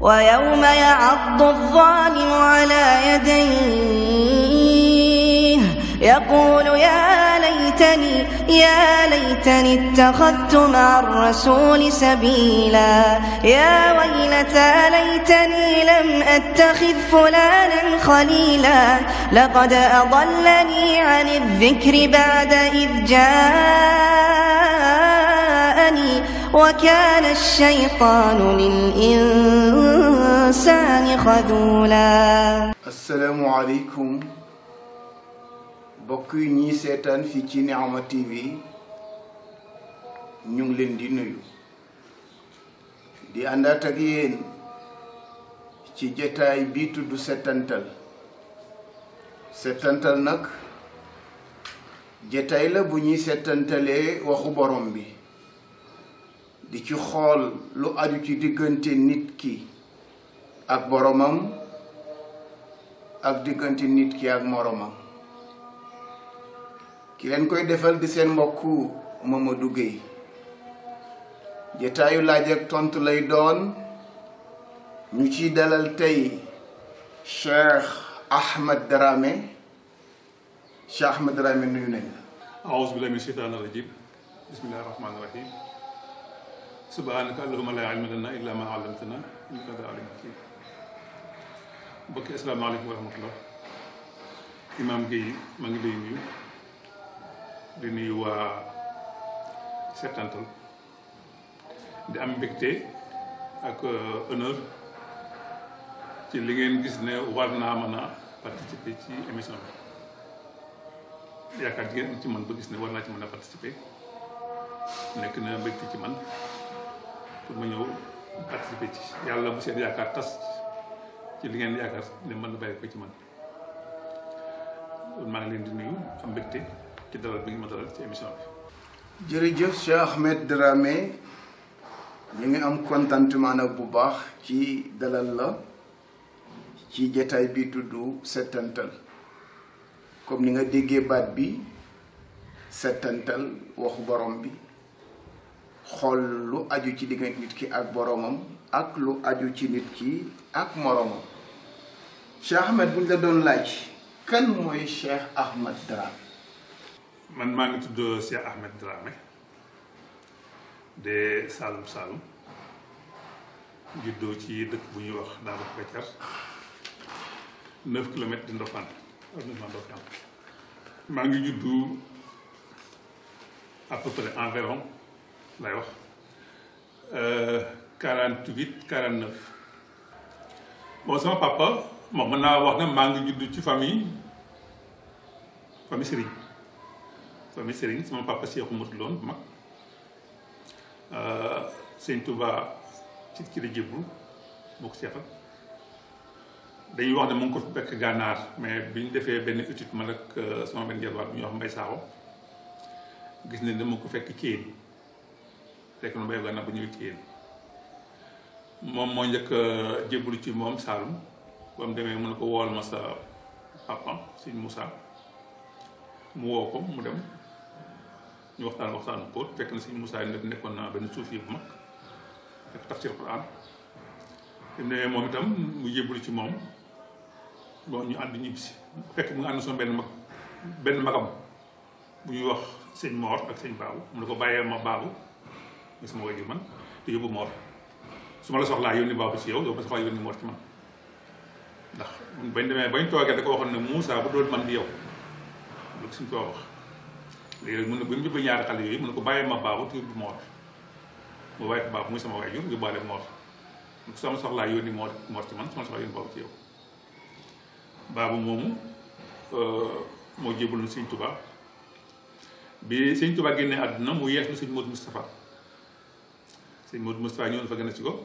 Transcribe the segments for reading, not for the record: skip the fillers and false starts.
ويوم يعض الظالم على يديه يقول يا ليتني اتخذت مع الرسول سبيلا يا ويلتى ليتني لم أتخذ فلانا خليلا لقد أضلني عن الذكر بعد إذ جاءني وكان الشيطان للإنسان خذولا. السلام عليكم bokk yi ñi seetaan fii ci Nihma TV ñu ngi leen di nuyu di àndaat ak yéen ci jotaay bi tudd settantal nag jotaay la bu ñuy settantalee waxu borom bi di ci xool lu aju ci diggante nit ki ak boromam ak diggante nit ki ak moromam. ki leen koy defal di seen mbokku Mamadou Gueye jotaayu laaj ak tontu lay doon ñu ci dalal tey Cheikh Ahmed Dramé nuyu nañ la. أعوذ بالله من الشيطان الرجيم بسم الله الرحمن الرحيم سبحانك اللهم لا علم لنا إلا ما علمتنا إنك أنت العليم الحكيم. mbokki asalaamaaleykum wa rahmatullah. Imam Gueye maa ngi lay nuyu di nuyu waa Settantal di am mbégte ak honneur ci li ngeen gis ne war naa mën a participer ci émission bi yaakaar di ngeen ci man ba gis ne war naa ci mën a participer nekk na mbégte ci man pour ma ñëw participer ci yàlla bu seen yaakaar tas ci li ngeen yaakaar ne mën na bàyyi ko ci man maa ngi leen di nuyu am mbégte ci dalal bi ngi ma dalal ci émission bi. jërëjëf Cheikh Ahmed Dramé ñu ngi am contentement nag bu baax ci dalal la ci jotaay bi tudd settantal comme ni nga déggee baat bi settantal waxu borom bi xool lu aju ci diggante nit ki ak boromam ak lu aju ci nit ki ak moromam. Cheikh Ahmed bu ñu la doon laaj kan mooy Cheikh Ahmed Dramé. man maa ngi tudd Cheikh Ahmed Dramé de Saloum Saloum juddoo ci dëkk bu ñuy wax Daara Koutiar 9 kilomètres de Ndofane maa ngi juddu à peu près environ lay wax 48 49 bon sama papa moom mën naa wax ne maa ngi juddu ci famille Serigne sama papa Cheikh Oumar Loon bu mag Sëñ Touba ci la jébbu boo ko seetal dañuy wax ne mu ngi ko fekk gànnaar mais bi ñu defee benn étude man ak sama benn jarbaat bu ñuy wax Mbay Saaxo gis ne dama ko fekk Thiène fekk na mbay gànnaar bu ñëwee Thiène moom moo njëkk jébbalu ci moom Saalum ba mu demee mu ne ko wool ma sa papa Sëñ Moussa mu woo ko mu dem ñu waxtaan ko fekk na Sëñ Moussa nekkoon na benn suufi bu mag fekk tafsir Quran te ne moom itam mu jébbalu ci moom bon ñu ànd ñibbisi fekk mu nga ànd sama benn magam bu ñuy wax Sëñ Mor ak Sëñ Baabu mu ne ko bàyyee ma Baabu mooy sama wajur man te yóbbu Mor su ma la soxlaa yónni Baabu ci yow ma soxlaa yónni Mor ci man ndax bañ demee bañ toogee da ko waxoon ne Moussa bu doon man di yow loolu suñ ko wax léegi rek mun na ba mu jëbba ñaari xale yooyu mun na ko bàyyee ma Baabu te yóbbu Mor mu bàyyi ko Baabu muy sama wajur yóbbaale Mor sama soxlaa yónni Mor ci man sama soxlaa yónni Baabu ci yow Baabu moomu moo jébbalu na Sëñ Touba bi Sëñ Touba génnee àdduna mu yees lu Sëñ Modou Moustapha ñëw na fa gën a si ko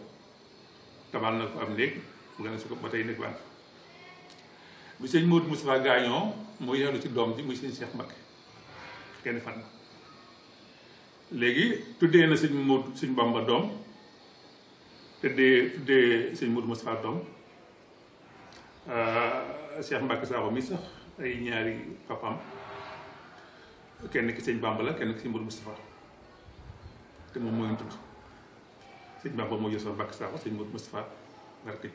tabaal na ko am néeg mu gën a si ko ba tey néeg baa bi Sëñ Modou Moustapha gaañoo mu yeeslu ci doom ji muy Sëñ Cheikh Mbacké kenn fan léegi tuddee na Sëñ Bamba doom tuddee Sëñ Modou Moustapha doom Cheikh Mbacké Sakho mi sax ay ñaari papaam kenn ki Sëñ Bamba la kenn ki Sëñ Modou Moustapha te moom mooy tudd Sëñ Bamba moo jël sama Mbacké Sakho Sëñ Modou Moustapha rakk ji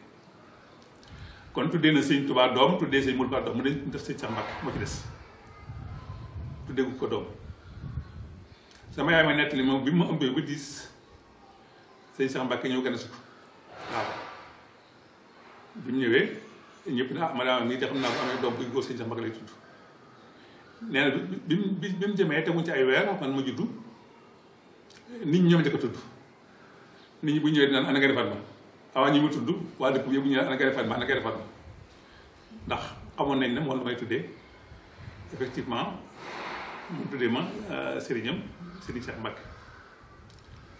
kon tuddee na sëñ Tuubaa doom tuddee sëñ Mourou Ba doom mu def sëñ Cheikh Mbacke moo ci des tuddee ko doom sama yaay ma nettali moom bi ma ëmbee ba 10 sëñ Cheikh Mbacke ñëw gën a sukk waaw bi mu ñëwee ñëpp ne ah madame nii de xam naa bu amee doom buy góor sëñ Cheikh Mbacke lay tudd nee na bi mu jëmee teguñ ci ay weer man ma juddu nit ñi ñoom njëkk a tudd nit ñi bu ñëwee dinaan ana nga defaat ma awaa ñi ma tudd waa dëkk bi yëpp bu ñëwee ana nga defaat ma ana nga defaat ma ndax xamoon nañ ne moom la may tuddee effectivement mu tuddee ma sëriñam sëriñ Cheikh Mbacke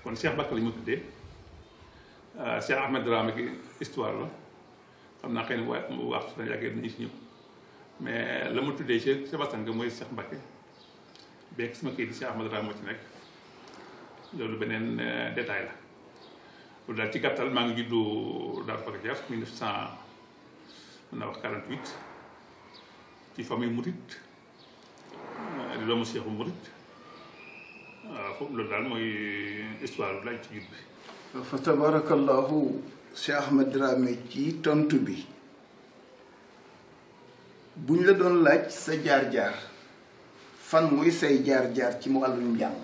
kon Cheikh Mbacke la ñu ma tuddee Cheikh Ahmed Dramé gi histoire la xam naa xëy na waxtu dañ yàggee nañu si ñëw mais la ma tuddee ci Sébastien nga mooy Cheikh Mbacke beeg sama kii di Cheikh Ahmed Dramé moo ci nekk loolu beneen détail la loolu daal ci gàttal maa ngi juddu Daaru Pakajar 1948 ci famille Mouride di doomu Cheikhu Mouride waaw foofu loolu daal mooy histoire bi laaj ci jur bi. fa tabarakallahu Cheikh Ahmed Dramé ci tontu bi buñ la doon laaj sa jaar-jaar fan muy say jaar-jaar ci mu wàllum njàng.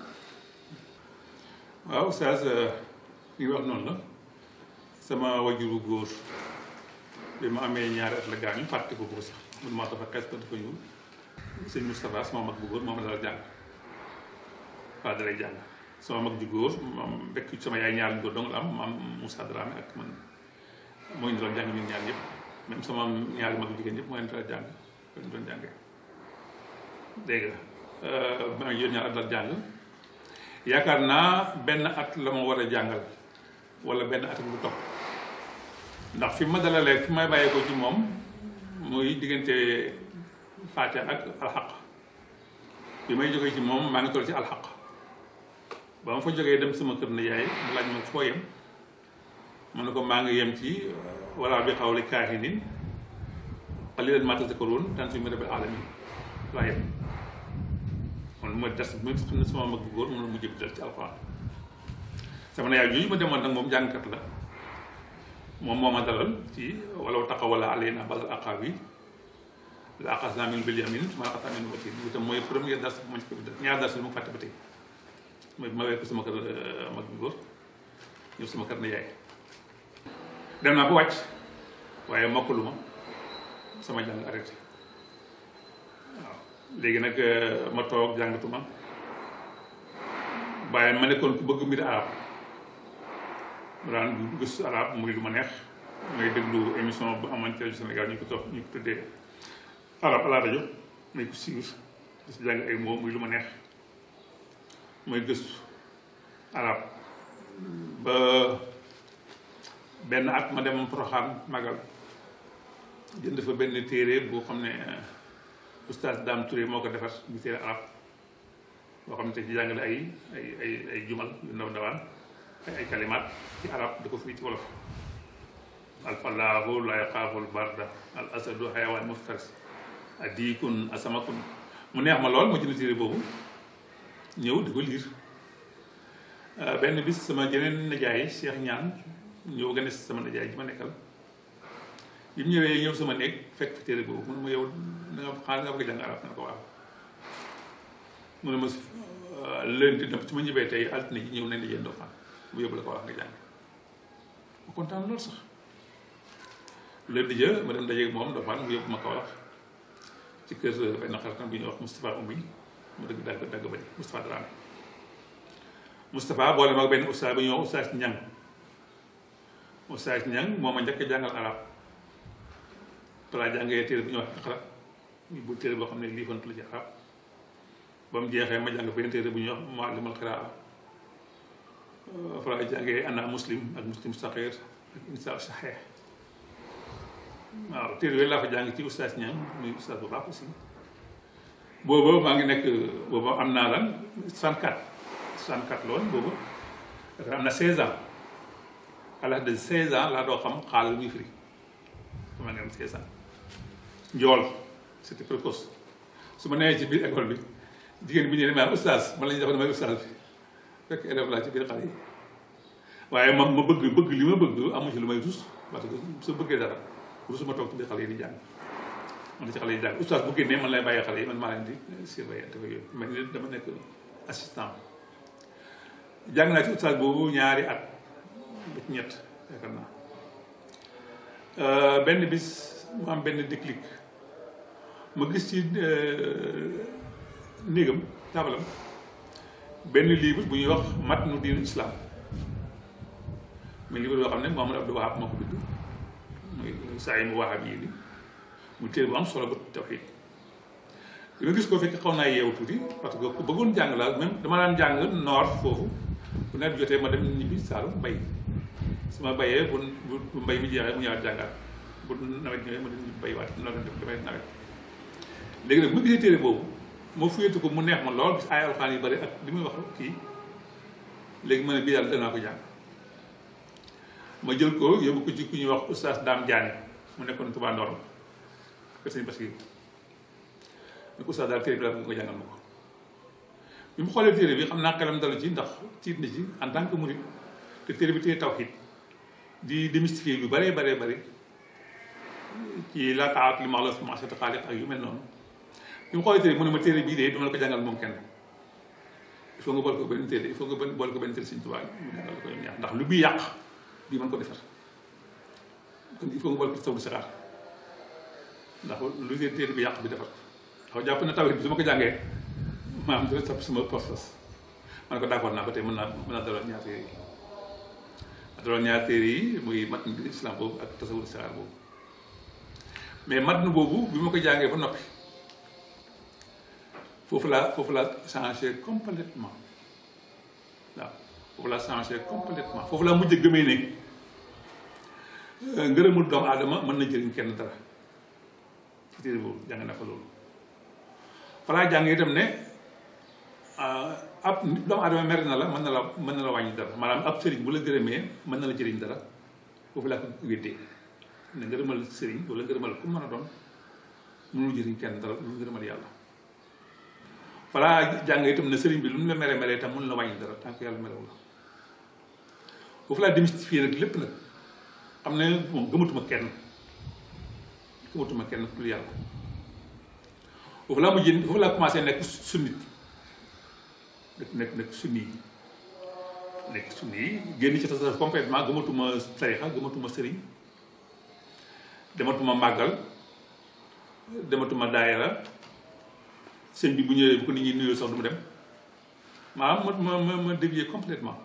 waaw Oustaz li wax noonu la sama wajuru góor bi ma amee ñaari at la gaañu fàtte ko sax man maa dafa xees ko dafa ñuul sëñ Moustapha sama mag bu góor moom la jàng waaw dalay jàng sama mag ju góor moom bekk sama yaay ñaar góor dong la am maam Moussa Dramé ak man moo ñu doon jàng ñun ñaar ñëpp même sama ñaari mag jigéen ñëpp moo leen doon jàng ñu doon jàngee dégg nga maa ngi yor ñaar at la jàng yaakaar naa benn at la ma war a jàngal wala benn at ak lu topp ndax fi ma dalalee fi may bàyyee ko ci moom muy diggante Faatiha ak alxaq bi may jógee ci moom maa ngi toll ci alxaq ba ma fa jógee dem sama kër na yaay mu laaj ma foo yem ma ne ko maa ngi yem ci wala bi xawli kaahinin qaliilan maa tazakkaruun tanziilu min rabbil aalamiin laa yem kon mooy des même xam ne sama mag bu góor moom la mujjee dal ci alxuraan sama yaay yooyu ma demoon nag moom jàngkat la moom moo ma dalal ci walaw taqawwala alaynaa ba'dal aqaawiil la axaznaa minhu bil yamiin summa laqata'naa minhu l-watiin itam mooy premier dars bu ma ci ko def ñaar dars yi ma fàtte ba tey mooy ma wéy ko sama kër mag bu góor ñëw sama kër na yaay dem naa ba wàcc waaye mokkaluma sama jàng arrêté waaw léegi nag ma toog jàngatuma waaye ma nekkoon ku bëgg mbir arab ma daan gëstu arab muy lu ma neex may déglu émission bu amoon ci rajo Sénégal ñu ko tuddee arab à la rajo may ko suivre di si jàng ay mots muy lu ma neex mooy gëstu arab ba benn at ma dem Porokhane magal jënd fa benn téere boo xam ne oustaz Dame Touré moo ko defar bu téere arab boo xam ne te ci jàngale ay jumal yu ndaw ndawaan ay kalimaat ci arab da ko fii ci wolof alfalaahu la yaxaaful barda al asadu xayawaan muftaris adikun asamakun mu neex ma lool ma jënd téere boobu ñëw di ko liir benn bis sama jeneen najaay Cheikh Ñaan ñëw gane sama najaay ji ma nekkal bi mu ñëwee ñëw sama néeg fekk fi téere boobu mu ne ma yow danga xaar nga bëgg jàng arab na ko waaw mu ne ma lundi su ma ñëwee tey altine ji ñëw nañ la jëndoo fan bu yóbbu la ko wax nga jàng ma kontaan lool sax lundi ja ma dem dajeeg moom dofaan mu yóbbu ma ko wax ci kër benn xaritam bu ñuy wax Moustapha Oumy mu dëgg dagg ba Moustapha Dramé Moustapha boole mag benn oustaz bu ñuy wax oustaz Ñang oustaz Ñang moo ma njëkk a jàngal arab balaa jàngee téere bu ñuy wax Iqra bu téere boo xam ne lii fantu la ci arab ba mu jeexee ma jàng benn téere bu ñuy wax Muallimul Qiraa fa laa jàngee ana muslim ak muslim saxiir ak insa saxiix waaw téere yooyu laa fa jàng ci oustaz Ñang muy oustaz bu baax aussi booba maa ngi nekk booba am naa lan 64 la woon booba dafa am na 16 ans à l'âge de 16 ans laa doo xam xaal muy firi maa ngi am 16 ans njool c'était précoce su ma nee ci biir école bi jigéen bi ñu ne ma oustaz man la ñuy defoon may oustaz bi fekk élève laa ci biir xale yi waaye ma bëgg li ma bëgg amu ci lu may rus parce que soo bëggee dara rusuma toog ci biir xale yi di jàng man ci xale yi di jàng oustaz bu génnee man lay bàyyi xale yi man maa leen di surveiller dafa yooyu mais ni dama nekk assistant jàng naa ci oustaz boobu ñaari at ba ci ñett yaakaar naa benn bis mu am benn déclic ma gis ci néegam taabalam benn livre bu ñuy wax matnu diinu islam mais livre yoo xam ne Muhammad Abdul Wahab moo ko bind muy saa yi mu Wahab yi ni mu téere bu am solo ba tawhid bi ma gis ko fekk xaw naa yeewu tuuti parce que ku bëggoon jàng la même dama daan jàng noor foofu bu nawet jotee ma dem ñibbi Saalum mbay su ma bayee bu mbay mi jeexee mu ñëwaat jàngaat bu nawet ñëwee ma dem ñibbi baywaat noonu def damay nawet léegi nag bu ma gisee téere boobu moo fuyatu ko mu neex ma lool gis ay alxuraan yu bari ak li muy wax kii léegi ma ne bii daal danaa ko jàng ma jël ko yóbbu ko ci ku ñuy wax oustaz Dame Diané mu nekkoon Touba Ndorong kër sëñ Bassirou ne ko oustaz daal téere bi daal nga ko jàngal ma ko bi mu xoolee téere bi xam naa xelam dalu ci ndax tiit na ci en tant que murid te téere bi téye tawhid di démystifier lu bëree bëri ci la taat li maxluuq fi ma'siyati xaaliq ak yu mel noonu bi mu xoolee téere mu ne ma téere bii de duma la ko jàngal moom kenn il faut nga boole ko benn téere il faut nga boole ko benn téere Sëñ Tuubaa mu jàngal ko ñaar ndax lu bii yàq bii mën ko defar kon il faut nga boole ko taw sixaar ndax lu téere bi yàq bi defar ndax jàpp na tawhid bi su ma ko jàngee maanaam dina sab sama postos ma ne ko d'accord naa ba tey mën naa daloon ñaar téere yi daloon ñaar téere yi muy matn bi islam boobu ak tasawur sixaar boobu mais matn boobu bi ma ko jàngee ba noppi foofu la changé complètement waaw foofu la changé complètement foofu la mujj gëmee ne ngërëmul doomu aadama mën na jëriñ kenn dara ci téere boobu jàng na fa loolu fa laa jàng itam ne ab doomu aadama mer na la mën na la wàññi dara maanaam ab sëriñ bu la gërëmee mën na la jëriñ dara foofu laa ko wéddee ne ngërëmal sëriñ wala ngërëmal ku mën a doon mënul jëriñ kenn dara lu ngërëmal yàlla falaa jàng itam ne sëriñ bi lu mu la mere itam mën la wàññi dara tant que yàlla merewu la foofu laa démystifier nag lépp nag xam ne moom gëmatuma kenn ku yàlla foofu laa commencé nekk sunnit nekk sunni yi génn ci tasawuf complètement gëmatuma tarixa gëmatuma sëriñ dematuma màggal dematuma daayira sëñ bi bu ñëwee bu ko nit ñi nuyoo sax du mu dem maanaam ma dévier complètement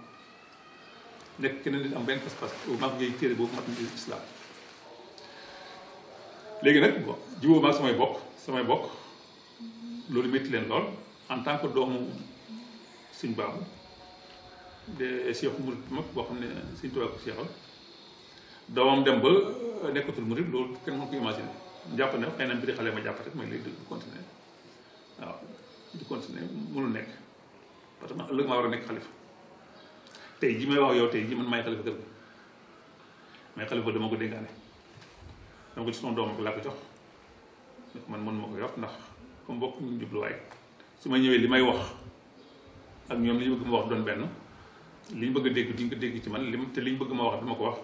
nekk keneen nit am benn pas-pas maa ngi téere boobu mat na islam léegi nag bon jiboo maag samay bokk loolu métti leen lool en tant que doomu Sëñ Baabu de Cheikh Murid mag boo xam ne Sëñ Tuubaa ko seexal doomam dem ba nekkatul murid loolu kenn mën ko imaginer jàpp ne xëy na mbiri xale ma jàpp rek mooy léegi di continuer waaw di continuer mënul nekk parce que man ëllëg maa war a nekk xalifa tey ji may wax yow tey ji man maay xalifa kër gi mais xalifa dama ko dénkaane dama ko ci sama doomam laa ko jox man mënuma ko yor ndax comme bokk ñu jubluwaay su ma ñëwee li may wax ak ñoom li ñu bëgg ma wax doon benn li ñu bëgg a dégg duñ ko dégg ci man te li ñu bëgg ma wax dama ko wax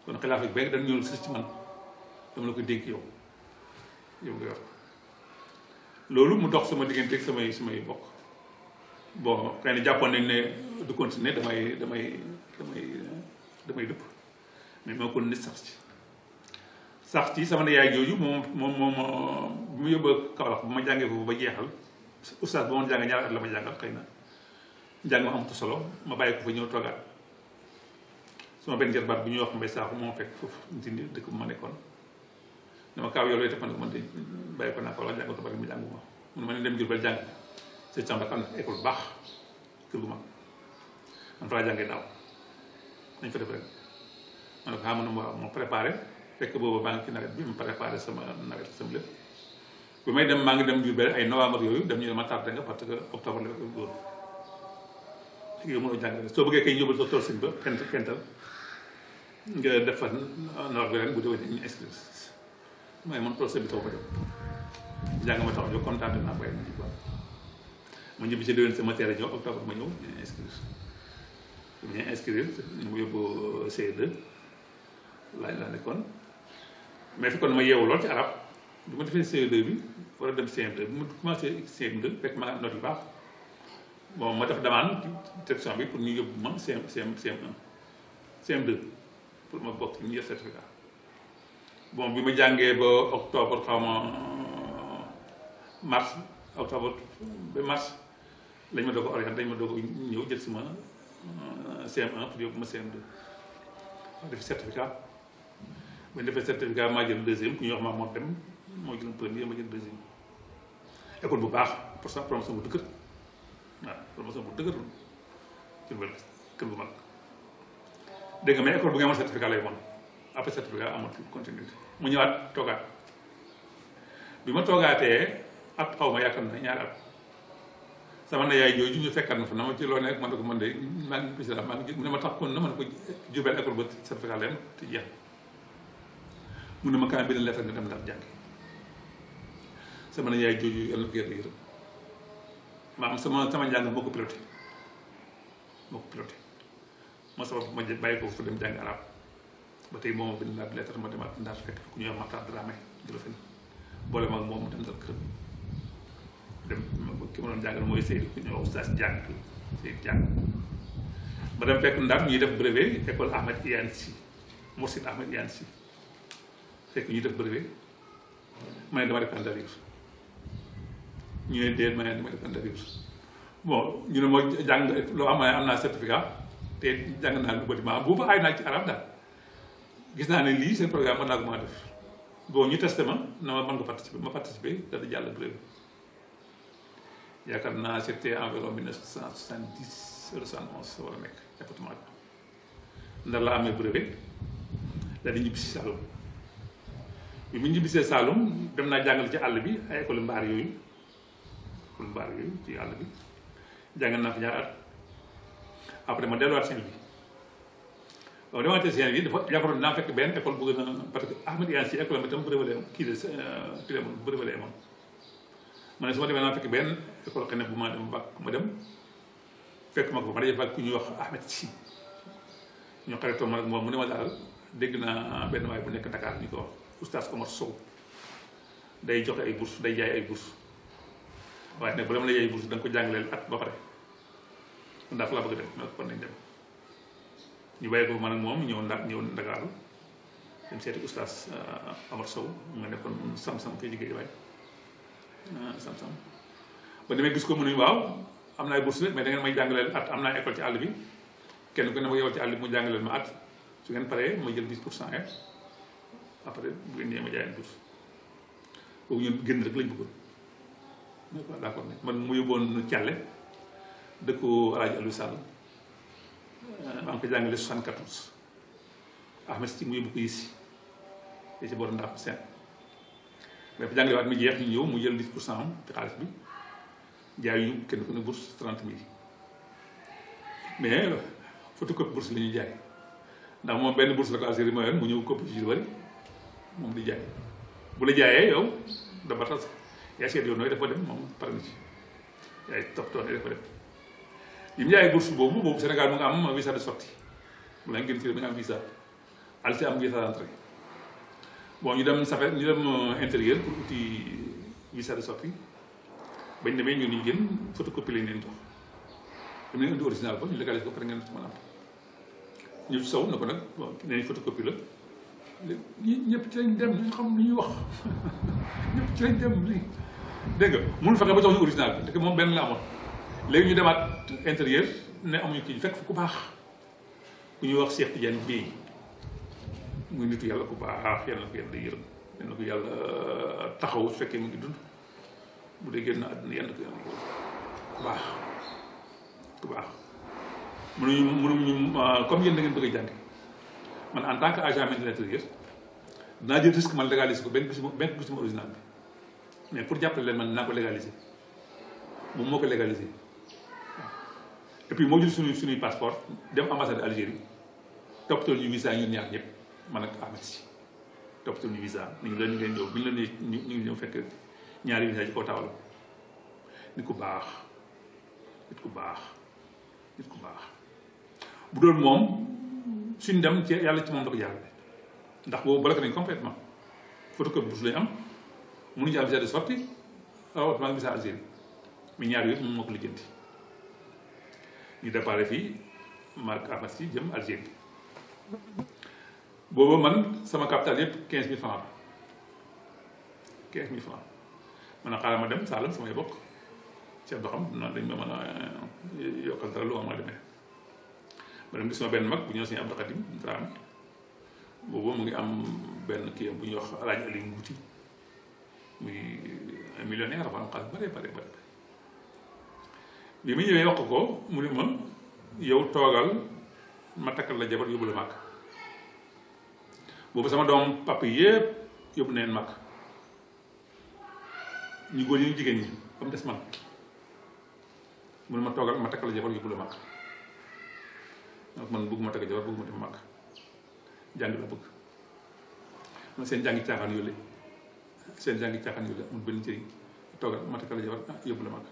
kon xilaaf yi benn dañ ñëw sës ci man dama la ko dégg yow nga yor loolu mu dox sama diggante ak samay bokk bon xëy na jàppoon nañ ne du continuer damay dëpp mais moo ko nit sax ci sama yaay jooju moom bu mu yóbbu Kaolack bu ma jàngee foofu ba jeexal oustaz ba ma jàngee ñaari at la ma jàngal xëy na njàng ma amatu solo ma bàyyi ko fa ñëw toogaat sama benn jarbaat bu ñuy wax Mbay Saaxu moo fekk foofu nti ni dëkk bu ma nekkoon dama kaaw yow looy te man ko man de bàyyi ko naa ko wala jàngatu bari mu jàng ma mun ma ne dem Jurbel jàng sa càmbar am na école bu baax kër gu mag man fa laa jàngee daaw nañ fa def rek ma ne ko xam na moo préparé fekk boobu maa ngi ci nawet bi ma préparé sama nawet sama lépp bi may dem maa ngi dem Jurbel ay novembre yooyu dem ñu ne ma tardé nga parce que octobre la ko góor léegi yow mënoo jàng soo bëggee kay yóbbal sa tool sëñ ba fental nga def fa noor bi ren bu déwénee ñu inscrire mooy man tool sëñ bi taw ba dem jàng ma tax a jóg kontaan naa bay ma ñibbi ci déwén sama teel a ñëw octobre ma ñëw ñu inscrire bu ñu inscrire ñu mu yóbbu CE2 laa nekkoon mais fekkoon ma yeewu lool ci arab bi ma defee CE2 bi war a dem CM2 bi ma commencé CM2 fekk ma nga am note yu baax bon ma def demande direction bi pour ñu yóbbu ma CM1 CM2 pour ma bokk ñu def certificat bon bi ma jàngee ba octobre xaw ma mars octobre ba mars lañ ma doog a orienté dañ ma doog a ñëw jël si ma CM1 pour yóbbu ma CM2 ma def certificat ba ñu defee certificat maa jël deuxième ku ñuy wax maa moo dem moo jël premier ma jël deuxième école bu baax pour ça promotion bu dëgër waaw promotion bu dëgër ci lu kër gu mag dégg nga mais école bu nga amoon certificat lay woon après certificat amoon continuité mu ñëwaat toogaat bi ma toogaatee at xaw ma yaakaar na ñaari at sama na yaay jooju ñu fekkaat na fa na ma ci loo nekk man ne ko man de maa ngi président maa ngi mu ne ma tax kon na ma ne ko jubeel école ba certificat leen te jeex mu ne ma kaay benn lettre nga dem Ndar jàngi sama na yaay jooju yàlla na ko yàlla yërëm maanaam sama njàng moo ko piloté moo sabab ma bàyyi ko fa dem jàngi arab ba tey moom benn laat lettre ma demaat Ndar fekk ku ñuy wax Matar Dramé jëla fen boole maag moom mu dem dal këram dem ki ma doon jàngal mooy Seydou ku ñuy wax oustaz jàng Seydou jàng ma dem fekk Ndar ñuy def brevet école Ahmed Iyane Sy Mourchid Ahmed Iyane Sy fekk ñuy def brevet ma ne dama def candidature ñu ne déet ma ne dama def candidature bon ñu ne moo jàng loo am naa certificat te jàng naa lu bâtiment boobu aay naa ci arab daal gis naa ne lii seen programme mën naa ko maa def bon ñu testé ma na ma mën nga participer ma participer da di jàll brevet yaakaar naa c'était environ 1970 wala 71 war a nekk département bi Ndar la amee brevet daal di ñibbisi Saloum bi mu ñibbisee Saloum dem naa jàngale ci àll bi ay école mbaar yooyu ci àll bi jàngal naa fi ñaar at après ma delluwaat Saint-Louis bon demaatee Saint-Louis dafa yaakaaroon naa fekk benn école bu gën a parce que Ahmed Iyane Sy école am itam brevet kii de brevet amoon ma ne su ma demee naa fekk benn école xëy na bu ma dem bac ma dem fekk ma ko ma daje bac ku ñuy wax Ahmed Sy ñu xaritoo ma nag moom mu ne ma daal dégg naa benn waay bu nekk Dakar ñu ko wax oustaz Omar Sow day joxe ay bourse day jaay ay bourse waaye nag bala ma la jaay bourse da nga ko jàngaleel at ba pare kon daal fa laa bëgg a dem ma kon nañ dem ñu bàyyi ko man ak moom ñëw Ndakaaru dem seeti oustaz Omar Sow nga nekkoon sam-sam koy liggéey waaye sam-sam ba demee gis ko mu ne waaw am naa ay bourse mais da ngeen may jàngaleel at am naa école ci àll bi kenn ku ne ma yewal ci àll bi mu jàngaleel ma at su ngeen paree ma jël 10% après bu ngeen ñëwee ma jaayeen bourse boobu ñun génn rek lañ bëggoon ne ko d'accord ne man mu yóbboon Thialé dëkku Alaaji Aliou Sall maa ngi ko jàngale 74 Ahmed Sy mu yóbbu ko Yissi te ci boor ndax seen mais bu jàngale waat mi jeex ñu ñëw mu jël 10% am ci xaalis bi jaay ñu kenn ku ne bourse 30 000 mais photocopie bourse la ñuy jaay ndax moom benn bourse la ko Algérie mayoon mu ñëw copie ci lu bari moom di jaay bu la jaayee yow dafa tas yaa seet yow nooy dafa dem moom pare na ci yaay toppatoo ne dafa dem yi mu jaayee bourse boobu Sénégal mu nga am visa de sortie bu la ngeen ci da nga am visa Algérie am visa d'entrée bon ñu dem intérieur pour uti visa de sortie bañ demee ñu gën photocopie lañ leen jox dam leen indi original ba ñu légalisé ko pare ngeen ci mën a am ñu sow na ko nag bon nee photocopie la ñëpp ci lañ dem ñu xam li ñuy wax ñëpp ci lañ dem lii dégg nga mënu fexe ba jox ñu original bi parce que moom benn la amoon léegi ñu demaat intérieur ne amuñu kii fekk fu ku baax ku ñuy wax Cheikh Tidiane Bèye muy nitu yàlla ku baax yàlla na ko yàlla yërëm yàlla na ko yàlla taxaw su fekkee mu ngi dund bu dee génn àdduna yàlla na ko yàlla yërëm ku baax mënuñu comme yéen da ngeen bëgg a jàng man en tant que agent ministre de l'intérieur dinaa jël risque man légaliser ko benn gisuma original bi mais pour jàppale leen man dinaa ko légaliser moom moo ko légaliser waaw et puis moo jël suñuy passeport dem ambassade Algérie toppatoo ñu visa ñun ñaar ñëpp man ak Ahmed Sy toppatoo ñu visa ni ñu leen ñu ngeen ñëw bu ñu la nee ñu ngi ñëw fekk ñaari visa ci kaw taawal nit ku baax bu doon moom suñ dem ci yàlla ci moom da ko jaarale ndax boobu bloqué nañ complètement photocopie bourse lañu am mënuñu am visa de sortie rawatina visa Algérie mi ñaar yooyu moom moo ko lijjanti ñu déparé fii maag Ahmed Sy jëm Algérie booba man sama capital yëpp 15 000 francs 15 000 francs man a xaaral ma dem Saalum samay bokk ceeb doo xam noonu dañ ma mën a yokkal dara lu ma demee ma dem gis ma benn mag bu ñëw Sëñ Abdou Khadim Dramé boobu mu ngi am benn kii bu ñuy wax Alaaji Ali Mbuuti muy un millionnaire dafa am xaalis bare bi mu ñëwee wax ko mu ne ma yow toogal ma takkal la jabar yóbbu la màkk boobu sama doom papa yépp yóbbu neen màkk ñu góor ñi ñu jigéen ñi ba mu des man mu ne ma toogal ma takkal la jabar yóbbu la màkk donc man bëgguma takk jabar bëgguma dem màkk jàng la bëgg man seen jàngi caaxaan yooyu amul benn njëriñ toogal ma takkal la jabar yóbbu la màkk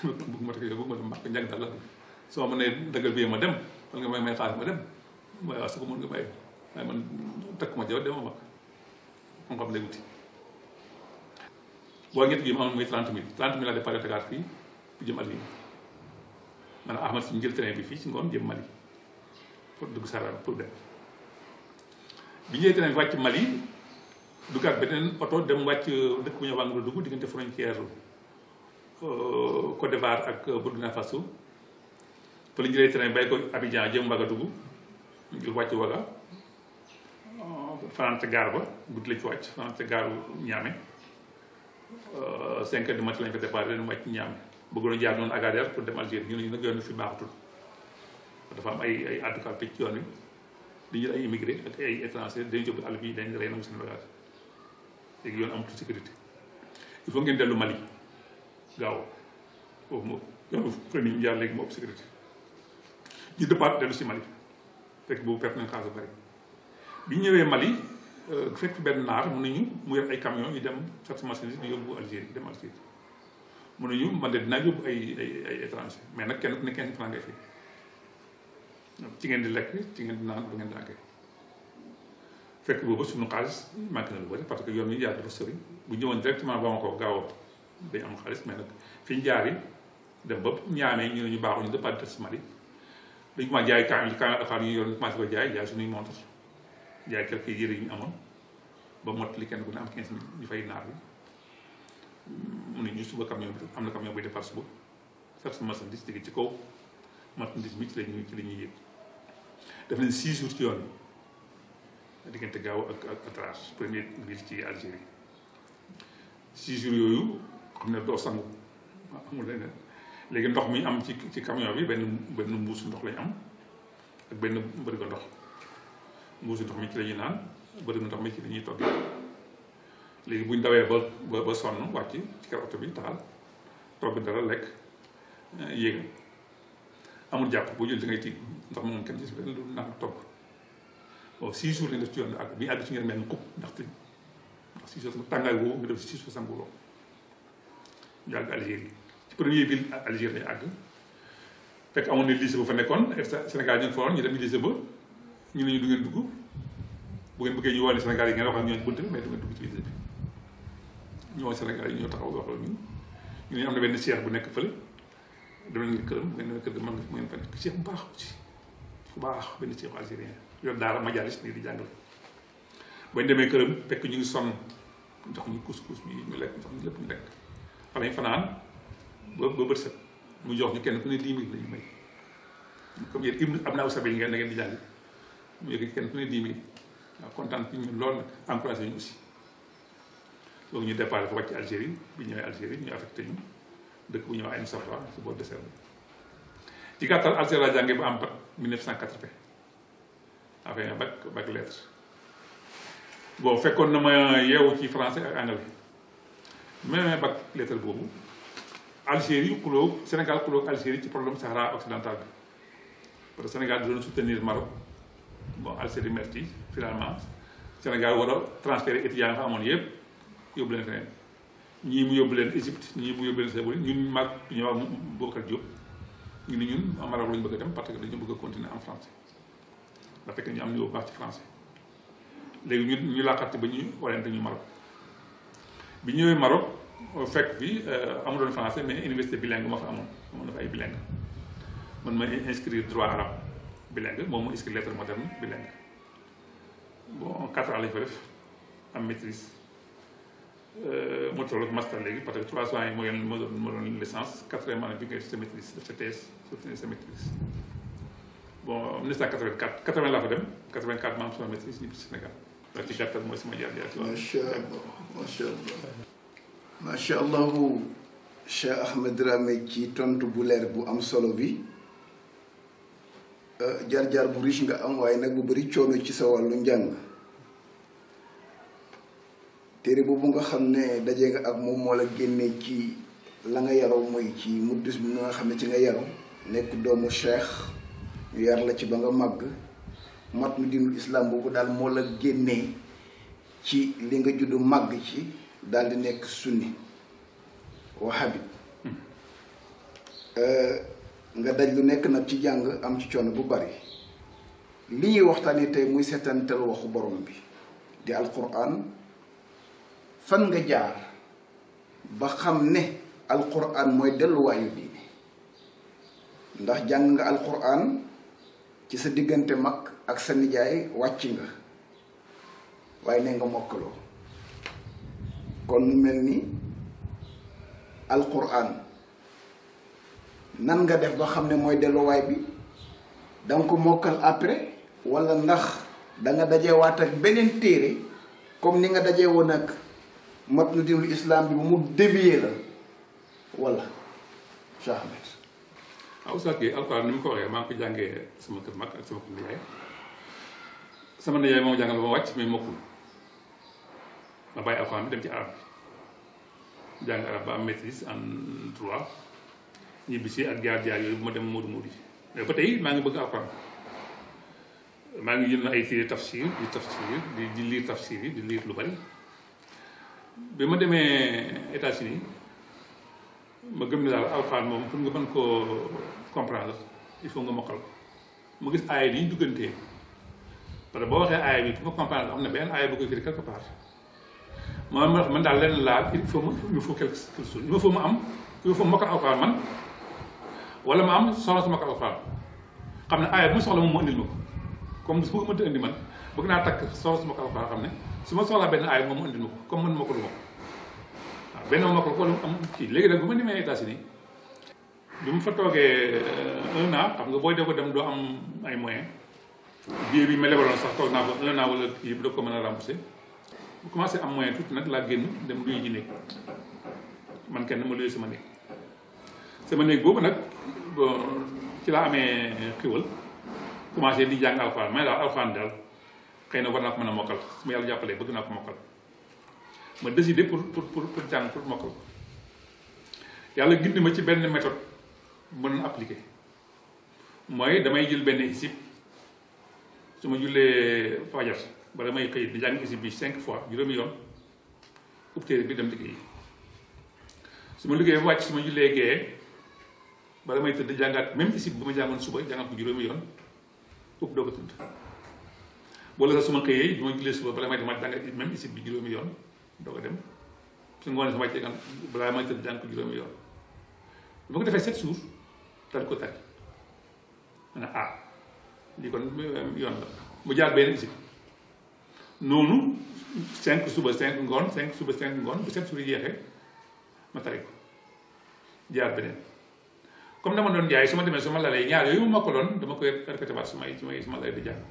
bëgguma takk jabar bëgguma dem màkk njàng daal la bëgg soo ma nee dëggal bi ma dem wala nga may xaalis ma dem waaye waaw su ko mën nga bàyyi waaye man takkuma jabar dema màkk moom xam lay wuti boo ñett gi ma amoon muy 30 000 laa départ Dakar fii bu jëm Algérie maanaam Ahmed Sy ñu jël train bi fii ci ngoon jëm Mali pour dugg Sarara pour dem bi ñëwee train bi wàcc Mali duggaat beneen oto dem wàcc dëkk bu ñu wax nga dugg diggante frontière Côte d'Ivoire ak Burkina Faso fa la ñu jëlee train bay ko Abidjan jëm Ouagadougou ngir wàcc Ouaga fanaan ca gaar ba guddi lañ fa wàcc fanaan ca gaaru Niamey 5 heures du matin lañ fa départ leen wàcc Niamey bëggoon jaar noonu Agadez pour dem Algérie ñu ne ñu nag yoon fi baaxatul dafa am ay handicapé ci yoon wi di jël ay immigré ak ay étranger dañu jóg àll bi dañ rey nangu seen bagage léegi yoon amatul sécurité il faut ngeen dellu Mali gaaw foofu moom yoon fa nit ñi jaar léegi moo ëpp sécurité ñu départ dellu si Mali fekk boobu perte nañ xaalis bari bi ñu ñëwee Mali fekk benn naar mun nañu mu yor ay camion yu dem charge marchandise di yóbbu Algérie dem Algérie mun nañu man de dinaa yóbbu ay étranger mais nag kenn ku ne 15 francs ngay fay ci ngeen di lekk ci ngeen di naan du ngeen dànkee fekk boobu suñu xaalis manqué na lu bari parce que yoon yi jaar dafa sori bu ñëwoon directement ba ma ko gaaw dañ am xaalis mais nag fi ñu jaar yi dem ba ñaamee ñu ne ñu baaxuñu départ de si Mali dañu ma jaay camion affaire yi ñu yor commencé ko jaay suñuy montre jaay quelques yére yu ñu amoon ba mot li kenn ku ne am 15 000 ñu fay naar bi mu ne ñu suba camion bi am na camion buy départ suba charge marchandise digg ci kaw marchandise mi ci la ñuy yëg def nañ 6 jours ci yoon bi diggante gaaw ak Trace première ville ci Algérie 6 jours yooyu xam ne doo sangu amul leneen léegi ndox mi am ci camion bi benn mbuusu ndox lañ am ak benn bërigo ndox mbuusu ndox mi ci la ñuy naan bërigo ndox mi ci la ñuy togg léegi buñ dawee ba sonn wàcc ci kër oto bi taxal togg dara lekk yéegal amul jàpp boo jël da ngay tiit ndox moom kenn gis benn lu naan togg bon 6 jours lañ def ci yoon ak bi ñu àgg ci ngeen mel ni xub ndax 6 jours tàngaay woowu nga def 6 jours sanguloo ñu àgg Algérie ci première ville Algérie lañu àgg fekk amoon na lycée bu fa nekkoon Sénégal ñu fa woon ñu dem lycée ba ñu ne ñu du ngeen dugg bu ngeen bëggee ñu wàllu Sénégal yi ngeen wax ak ñooñu bunt bi mais du ngeen dugg ci lycée bi ñu woon Sénégal yi ñoo taxaw wax loolu ñu ne am na benn cheikh bu nekk fële dem nañ këram bu ngeen demee kër ga mën ngeen fa nekk cheikh bu baax aussi bu baax benn cheikh algérien yor daara majalis nii di jàngale bañ demee këram fekk ñu ngi sonn jox ñu couscous bi ñu lekk jox ñu lépp ñu lekk fa lañ fanaan ba bët set mu jox ñu kenn ku ne 10 000 la ñu may comme yéen Ibn Abnaa Sabil ngeen da ngeen di jàng mu yëg kenn ku ne 10 000 waaw kontaan ci ñun lool nag encouragé ñu aussi donc ñu départ fa wàcc Algérie bi ñëwee Algérie ñu affecté ñu dëkk bu ñëw Aïn Safra si bord désert bi ci gàttal Algérie laa jàngee ba am bac 1980 avec bac lettres bon fekkoon na ma yeewu ci français ak anglais même bac lettres boobu Algérie xuloo Sénégal xuloo Algérie ci problème Sahara occidental bi parce que Sénégal doon soutenir Maroc bon Algérie merci finalement Sénégal war a transférer étudiants fa amoon yëpp yóbbu leen feneen ñii mu yóbbu leen Égypte ñii mu yóbbu leen Séboli ñun mag ñu wax Boubacar Diop ñu ne ñun Maroc lañu bëgg a dem parce que dañu bëgg a continuer en français ndax fekk ñu am niveau bu baax ci français léegi ñu laqati ba ñu orienté ñu Maroc bi ñëwee Maroc fekk bi amuloon français mais université bilingue ma fa amoon na fa ay bilingue man ma inscrire droit arabe bilingue moom mu inscrire lettre moderne bilingue bon 4 ans lañ fa def am maîtrise mu toll master léegi parce que 3 ans yi moo doon licence 4e année bi ngay sa maîtrise sa thèse sa maîtrise bon 1984 80 laa fa dem 84 ma am sama maîtrise ñibbi Sénégal waaye ci gàttal mooy sama jaar-jaar ci macha allah Cheikh Ahmed Dramé ci tontu bu leer bu am solo bi jaar-jaar bu riche nga am waaye nag bu bëri coono ci sa wàllu njàng téere boobu nga xam ne daje nga ak moom moo la génnee ci la nga yaroo mooy ci muddus bi nga xam ne ci nga yaru nekk doomu cheikh ñu yar la ci ba nga màgg mat mi diinul islam boobu daal moo la génnee ci li nga juddu màgg ci daal di nekk sunni wahabi nga daj lu nekk nag ci jàng am ci coono bu bari li ñuy waxtaanee tey muy seetantal waxu borom bi di alquran fan nga jaar ba xam ne alquran mooy delluwaayu diine ndax jàng nga alquran ci sa diggante mag ak sa nijaay wàcc nga waaye ne nga mokkaloo kon mu mel ni alquran nan nga def ba xam ne mooy delluwaay bi danga ko mokkal après wala ndax danga dajewaat ak beneen téere comme ni nga dajee woon ak matnu diinul islam bi bu mu dévier la wala Cheikh Ahmed. Oustaz Guèye alquran ni mu ko waxee maa ngi ko jàngee sama kër mag ak sama kër nijaay sama nijaay moom jàngal ba ma wàcc mais mokkul ma bàyyi alquran bi dem ci arab bi jàng arab ba am maîtrise en droit ñibbisi ak jaar-jaar yooyu bu ma dem Modou Modou yi ba tey maa ngi bëgg alquran maa ngi yël na ay téere tafsir di lire tafsir yi di lire lu bari bi ma demee États-Unis ma gëm ne daal alxuraan moom pour nga mën koo comprendre il faut nga mokkal ko mu gis aaya yi ñu duggantee parce que boo waxee aaya bi pour nga comprendre am na benn aaya bu koy firi quelque part man daal lenn laal il faut quelque chose il faut ma mokkal alxuraan man wala ma am soxla su mokkal alxuraan xam ne aaya bu mu soxla moom mu indil ma ko comme su ma mënta indi man bëgg naa takk soxla su mokkal alxuraan xam ne su ma soxlaa benn aaya moom mu indil ma ko comme man ma ko du ma waaw benn ma ko wala am kii léegi nag bu ma demee États-Unis bi mu fa toogee 1 an xam nga booy dee ko dem doo am ay moyens billet bi ma lebaloon sax toog naa fa 1 an wala kii bi doo ko mën a rembourser bu commencé am moyen tuuti nag laa génn dem luy ji néeg man kenn ma luy sama néeg boobu nag ci laa amee xiwal commencé di jàng alxuraan may daal alxuraan daal xëy na war naa ko mën a mokkal su ma yàlla jàppalee bëgg naa ko mokkal ma décidé pour jàng pour mokkal yàlla gindi ma ci benn méthode bu mën a appliqué mooy damay jël benn isib su ma jullee fajar bala may xëy di jàng isib bi 5 fois juróomi yoon ub téere bi dem liggéey su ma liggéey wàcc su ma jullee gee bala may tëdd jàngaat même isib bu ma jàngoon suba jàngaat ko juróomi yoon ub doo ko tëdd wala sax su ma xëyee bu ma jullee suba bala may demaat jàngaat même isib bi juróomi yoon doo ko dem su ngoonee su wàccee kan balaa may tëdd jàng ko juróomi yoon bu ma ko defee 7 jours dal ko tari ma ne lii kon yoon la mu jaar benn isib noonu 5 suba 5 ngoon 5 suba 5 ngoon bu 7 jours yi jeexee ma tari ko jaar beneen comme dama doon jaay su ma demee su ma lalee ñaar yooyu ma ko doon dama koy répété waat su ma lay di jàng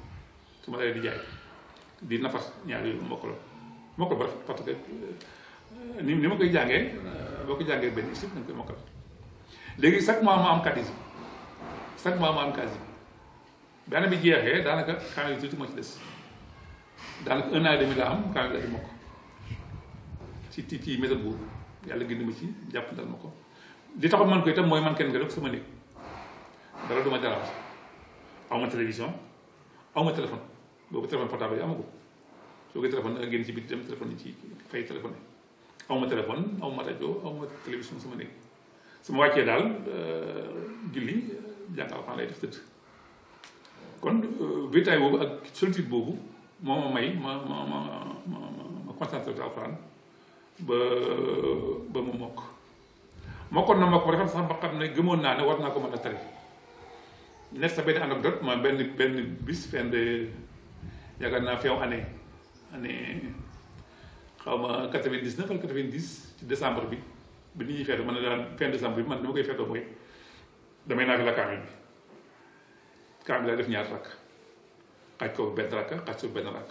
su ma lay di jaay di nafar ñaar yooyu ma ko doon mokkal ba parce que ni ma koy jàngee boo ko jàngee benn isib da nga koy mokkal léegi chaque mois ma am quatrième chaque mois ma am quatrième benn bi jeexee daanaka kaamil yi tuuti moo ci des daanaka 1 an et demi laa am kaamil la di mokk ci méthode boobu yàlla gindi ma ci jàpp dal ma ko li taxoon man ko itam mooy man kenn nga rek sama néeg dara du ma dérange aw ma télévision aw ma téléphone boobu téléphone portable yi amagu soo ko téléphone da nga génn ci biir dem téléphone yi ci fay téléphone aw ma téléphone aw ma rajo aw ma télévision sama néeg su ma wàccee daal julli jàng alxuraan lay def tëdd kon wéetaay boobu ak solitude boobu moo ma may ma concentré ci alxuraan ba mu mokkoon na mokk ba defal sax ba xam ne gëmoon naa ne war naa ko mën a tari nekk sa benn anecdote ma benn bis fin de yaakaar naa feew année xaw ma 99 wala 90 ci décembre bi nit ñuy feetu man ne daal fin décembre bi man dama koy feetoo mooy damay naafi la kaamil laa def ñaar rakk xaj ko benn rakk xaj suuf benn rakk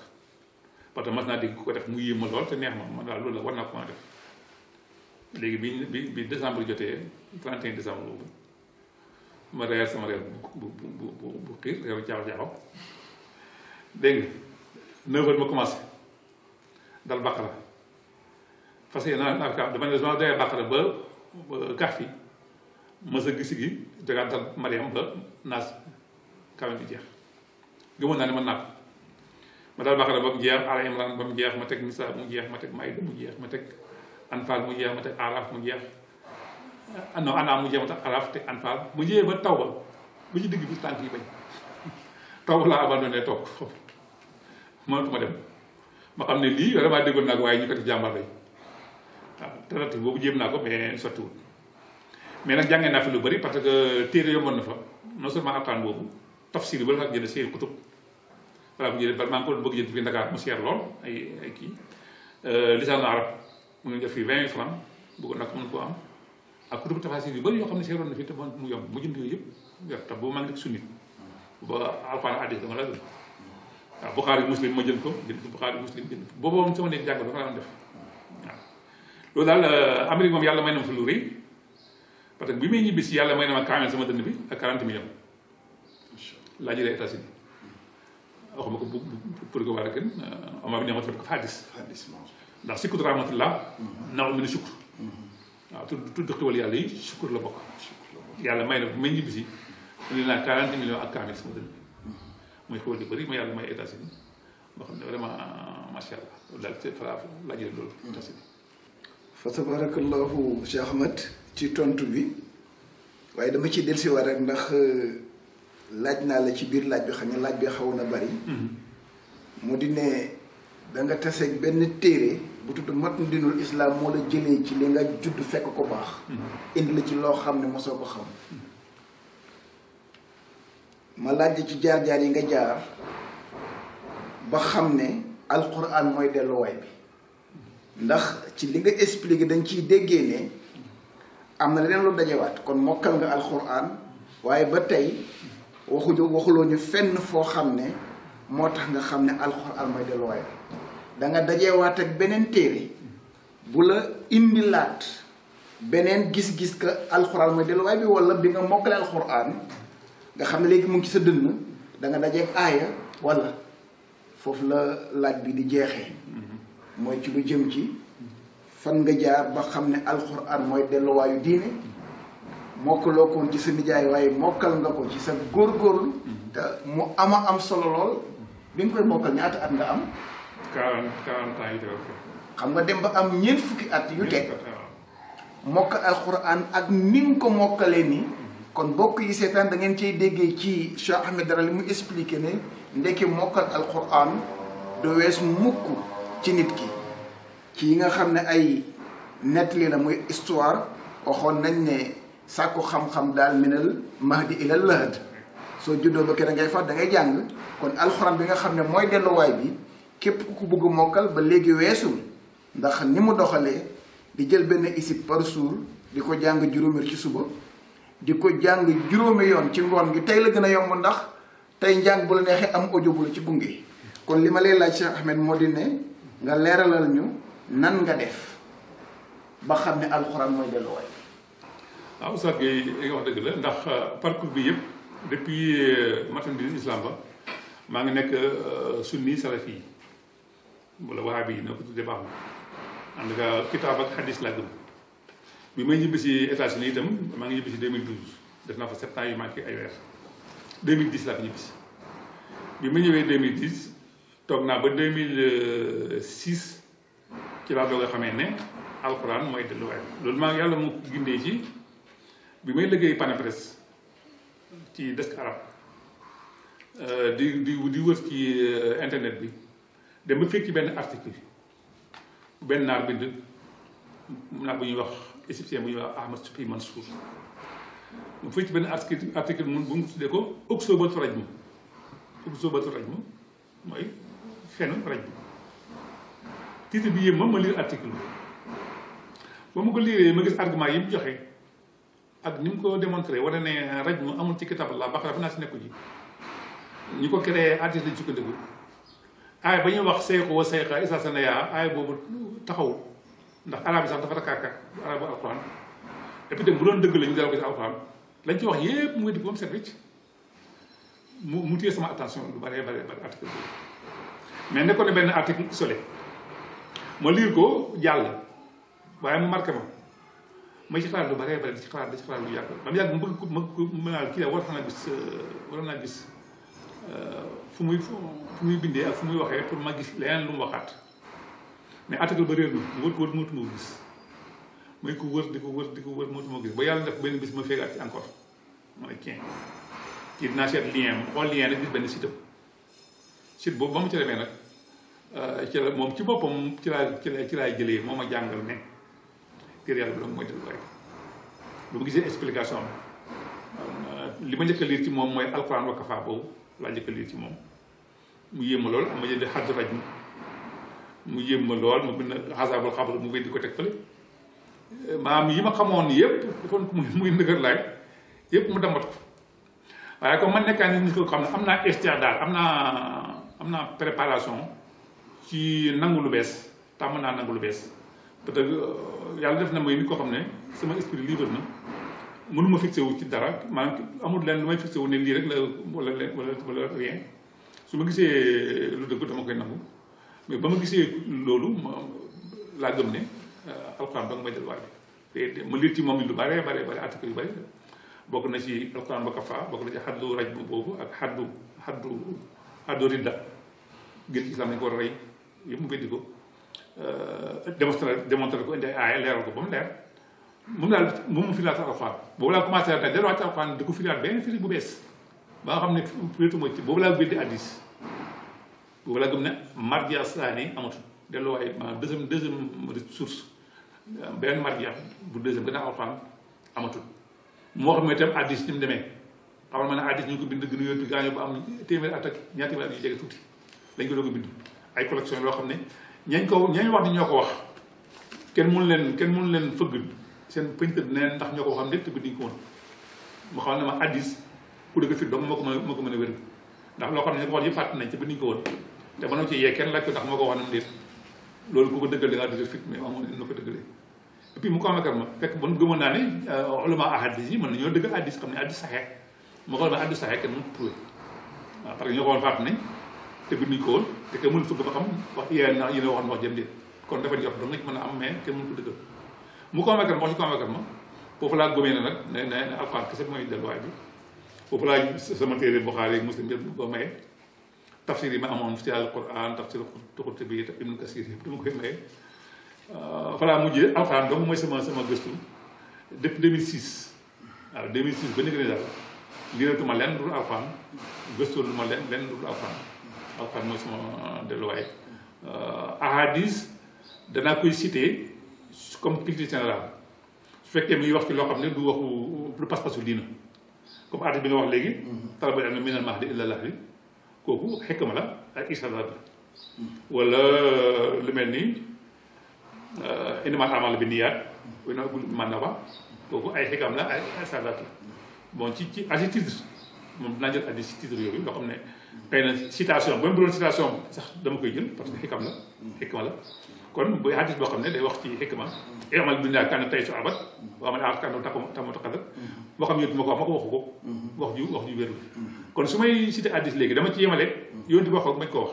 parce que mas naa dégg ku ko def mu yéem ma lool te neex ma man daal loolu la war naa ko mën a def léegi bi décembre jotee 31 décembre boobu ma reer sama reer bu xiir reeru jaaxaw dégg nga 9h ma commencé dal bàqara fas yéene naa ka dama ne soo dee bàqara ba kaaf yi ma sa gisi gi jógaat dal Mariam ba naas kaamil bi jeex gëmoon naa ne mën naa ko ma dal bàqara ba mu jeex Al Imran ba mu jeex ma teg Nisaa mu jeex ma teg Maïda mu jeex ma teg Anfal mu jeex ma teg Araf mu jeex non Anam mu jeex ma teg Araf teg Anfal mu jeex ba Tawba bu ci digg bi tànk yi bañ Tawba laa abandonné toog foofu mënatuma dem ma xam ne lii vraiment déggoon naa ko waaye ñu ko ci jàmbar lañ waaw tentative boobu jéem naa ko mais sottiwul mais nag jàngee naa fi lu bëri parce que téere yomboon na fa non seulement alxuraan boobu tafsir ba la fa jënd séeri kutub voilà bu jëlee maa ngi ko bëgg jënd fi Dakar mu seer lool ay kii lisaan arab mu ngi def fi 20 000 francs bëggoon naa ko mën koo am ak kutub tafasir yu bëri yoo xam ne seeroon na fi te mu yomb mu jënd yooyu yëpp yor tax boobu maa ngi nekk sunnit ba alxuraan hadiis dama la gën waaw Buxaari Muslim ma jënd ko Buxaari Muslim jënd ko boobu moom sama nekk jàng dafa daan def waaw loolu daal Amérique moom yàlla may na ma fi lu rëy parce que bi may ñibbi si yàlla may na ma kaamel sama dënn bi ak 40 millions laa jëlee États-Unis waxuma ko pour ko war a gën Omar bi ne ma def ko fa hadis ndax sikku rahmatullah naw mi ne sukkur waaw tudd xéwal yàlla yi sukkur la bokk yàlla may na bu may ñibbi si indi naa 40 millions ak kaamel sama dënn bi mooy xéwal yu bëri ma yàlla may États-Unis boo xam ne vraiment macha allah loolu daal ci fa laa jëlee loolu États-Unis fa tabarakallahu Cheikh Ahmed ci tontu bi waaye dama ci dellusiwaat rek ndax laaj naa la ci biir laaj bi xam ne laaj bi xaw na bari mu di ne da nga taseeg benn téere bu tudd Matnu Dinul Islam moo la jëlee ci li nga judd fekk ko baax indi la ci loo xam ne mosoo ko xam ma laaj ci jaar-jaar yi nga jaar ba xam ne alquran mooy delluwaay bi ndax ci li nga expliqué dañ ciy déggee ne am na leneen lu dajewaat kon mokkal nga alquran waaye ba tey waxuloo ñu fenn foo xam ne moo tax nga xam ne alquran mooy delluwaay bi da nga dajewaat ak beneen téere bu la indilaat beneen gis-gis ka alquran mooy delluwaay bi wala bi nga mokkale alquran nga xam ne léegi mu ngi ci sa dënn da nga dajeeg aaya wala foofu la laaj bi di jeexee mooy ci lu jëm ci fan nga jaar ba xam ne alxuraan mooy delluwaayu diine mokkaloo koon ci sa nijaay waaye mokkal nga ko ci sa góorgóorlu te mu am solo lool bi nga koy mokkal ñaata at nga am 40 ans yi xam nga dem ba am ñeent fukki at yu teg mokkal alxuraan ak ni nga ko mokkalee nii kon bokk yi seetaan da ngeen cay déggee ci Cheikh Ahmed Dara li mu expliqué ne ndekki mokkal alquran du wees mukk ci nit ki ci yi nga xam ne ay nettali la muy histoire waxoon nañ ne sàkku xam-xam daal minal mahdi ilal lahad soo juddoo ba kenn ngay fat da ngay jàng kon alxuraan bi nga xam ne mooy delluwaay bi képp ku ko bëgg mokkal ba léegi weesul ndax ni mu doxalee di jël benn isib par jour di ko jàng juróomi ci suba di ko jàng juróomi yoon ci ngoon gi tey la gën a yomb ndax tey njàng bu la neexee am audio bu la ci gunge kon li ma lay laaj Cheikh Ahmed moo di ne nga leeralal ñu nan nga def ba xam ne alxuraan mooy delluwaay. waaw Oustaz Gueye li nga wax dëgg la ndax parcours bi yëpp depuis Matnu Dinul Islam ba maa ngi nekk sunni salafi wala wahabi yi na ko tuddee baax na en tout cas kitaab ak hadis laa gëm bi may ñibbi si États-Unis itam maa ngi ñibbi si 2012 def naa fa 7 ans yu manqué ay weer 2010 laa fi ñibbi si bi ma ñëwee 2010 toog naa ba 2006 ci laa doog a xamee ne alxuraan mooy delluwaay loolu maa ngi yàlla mu gindee ci bi may liggéey Panapresse ci desk arab di wër ci internet bi dem ba fekk ci benn article benn naar bind naar bu ñuy wax égyptien bu ñuy wax Ahmad Shawqi Mansour mu fekk ci benn article bu mu tuddee ko uqsobatu rajm mooy fenn rajm titre bi yëpp ma lire article bi ba mu ko liiree ma gis argument yi mu joxe ak ni mu ko démontré wala ne rajm amul ci kitab Allah Baqara fa naa si nekku ji ñi ko créé artiste lañ sukkandiku aay ba ñuy wax seyxu wa seyxa isa sanaya aay boobu taxaw ndax arab bi sax dafa rakkaaka arabu alquran et puis bu doon dëgg la ñu dara ko ci alquran lañ ci wax yépp mu weddi ko moom set wicc mu téye sama attention lu bare article boobu mais nekkoon ne benn article isolé ma lire ko jàll waaye mu marqué ma ci xalaat lu bare di ci xalaat lu yàgg ba mu yàgg mu bëgg ma naa kii war naa gis fu muy bindee ak fu muy waxee pour ma gis leneen lu mu waxaat mais article ba réer na mu wër mootuma gis mooy ko wër di ko wër mootuma gis ba yàlla def benn bis ma fekkaat ci encore ma ne kii dinaa seet lien xool lien nag gis benn site boobu ba mu ci demee nag ci la moom ci boppam ci laay jëlee moo ma jàngal ne téere yàlla bi doon mooy delluwaay bu ma gisee explication li ma njëkk a liir ci moom mooy alquran wa kafa boobu laa njëkk a liir ci moom mu yéem ma lool am ma jënd xaddu rajm mu yéem ma lool mu bind xasaabul xabar mu weddi ko teg fële maam yi ma xamoon yëpp defoon ko muy ndëgër laay yëpp mu damat ko waaye comme man nekkaa nit ko xam ne am naa istidaad am naa préparation ci nangu lu bees tàmm naa nangu lu bees peut-être yàlla def na mooy nit ko xam ne sama esprit libre na mënuma fixé wu ci dara maanaam amul leen lu may fixé wu ne lii rek la wala rien su ma gisee lu dëgg dama koy nangu mais ba ma gisee loolu laa gëm ne alxuraan ba nga may delluwaay te ma liir ci moom lu bare article yu bare bokk na ci alxuraan ba kafa bokk na ci xaddu rajm boobu ak xaddu ridda gën ci islam nañu ko war a rey yëpp mu weddi ko démontré ko indi ay aaya leeral ko ba mu leer moom daal moom mu firiwaat alxuraan boobu laa commencé daal delluwaat ci alxuraan di ko firiwaat benn firi bu bees ba nga xam ne féetu mooy ci boobu laa weddi hadiis boobu laa gëm ne marja saani amatul delluwaay maanaam deuxième source beneen marja bu deuxième gannaaw alxuraan amatul moo xam ne itam hadiis ni mu demee xamal ma ne hadiis ñu ko bind gën a yóbbu gaañoo ba am téeméer at ak ñaar téeméer at yu jege tuuti lañ ko doon ko bind ay collection yoo xam ne ñañ wax ni ñoo ko wax kenn mënu leen fëgg seen pëñ tëdd neen ndax ñoo ko waxam lépp te binduñ ko woon mu xam ne ma hadiis ku dëgg fit dong moo ko mën a wér ndax loo xam ne ñu ko wax yëpp fàtt nañ te binduñ ko woon te mënoo ci yee kenn laaj ko ndax moo ko wax nam déet loolu ku ko dëggal da ngaa dëggal fit mais amoon na ko dëggalee et puis mu convaincre ma fekk bon gëmoon naa ne ulama ahadis yi mën nañoo dëggal hadiis xam ne hadiis saxee moo xam ne hadiis saxee kenn mënut prouvé waaw parce que ñoo ko woon fàtt nañ te binduñ ko woon te kenn mënul fëgg ba xam wax yéen a waxoon wax jëm déet kon dafa jox dong nga ci mën a am mais kenn mënu ko dëggal mu convaincre ma wax ci convaincre ma foofu laa gëmee na nag ne alxuraan kese mooy delluwaay bi foofu laa sama téere Buxaari Muslim yëpp ko maye tafsir yi ma amoon ci alquran tafsir Qurtubi Ibn Kasir yëpp dama koy maye fa laa mujjee alxuraan donc mooy sama gëstu depuis 2006 waaw 2006 ba léegi daal liiratuma lenn dul alxuraan gëstoolu ma lenn dul alxuraan mooy sama delluwaay ahadis danaa koy cité comme culture générale su fekkee mi ngi wax ci loo xam ne du waxu lu pas-pasu diina comme hadis bi nga wax léegi talabul ilmi minal mahdi ilal lahdi kooku xikma la ak ishaadaat la wala lu mel ni innamal a'maalu binniyaat wa innamaa likulli imri'in maa nawaa kooku ay xikam la ay ishaadaat la bon ci asi titre moom dinaa jël hadis ci titre yooyu loo xam ne xëy na citation ba mu doon citation sax dama koy jël parce que xikma la kon bu hadis boo xam ne day wax ci xikma i'mal dunya kaana taysu abad wa amal aaxirata kaana tamu taqaddar moo xam yonent ma ko wax ma ko waxu ko wax ju wérul kon su may cité hadis léegi dama ci yemale yonent wax ak mañ ko wax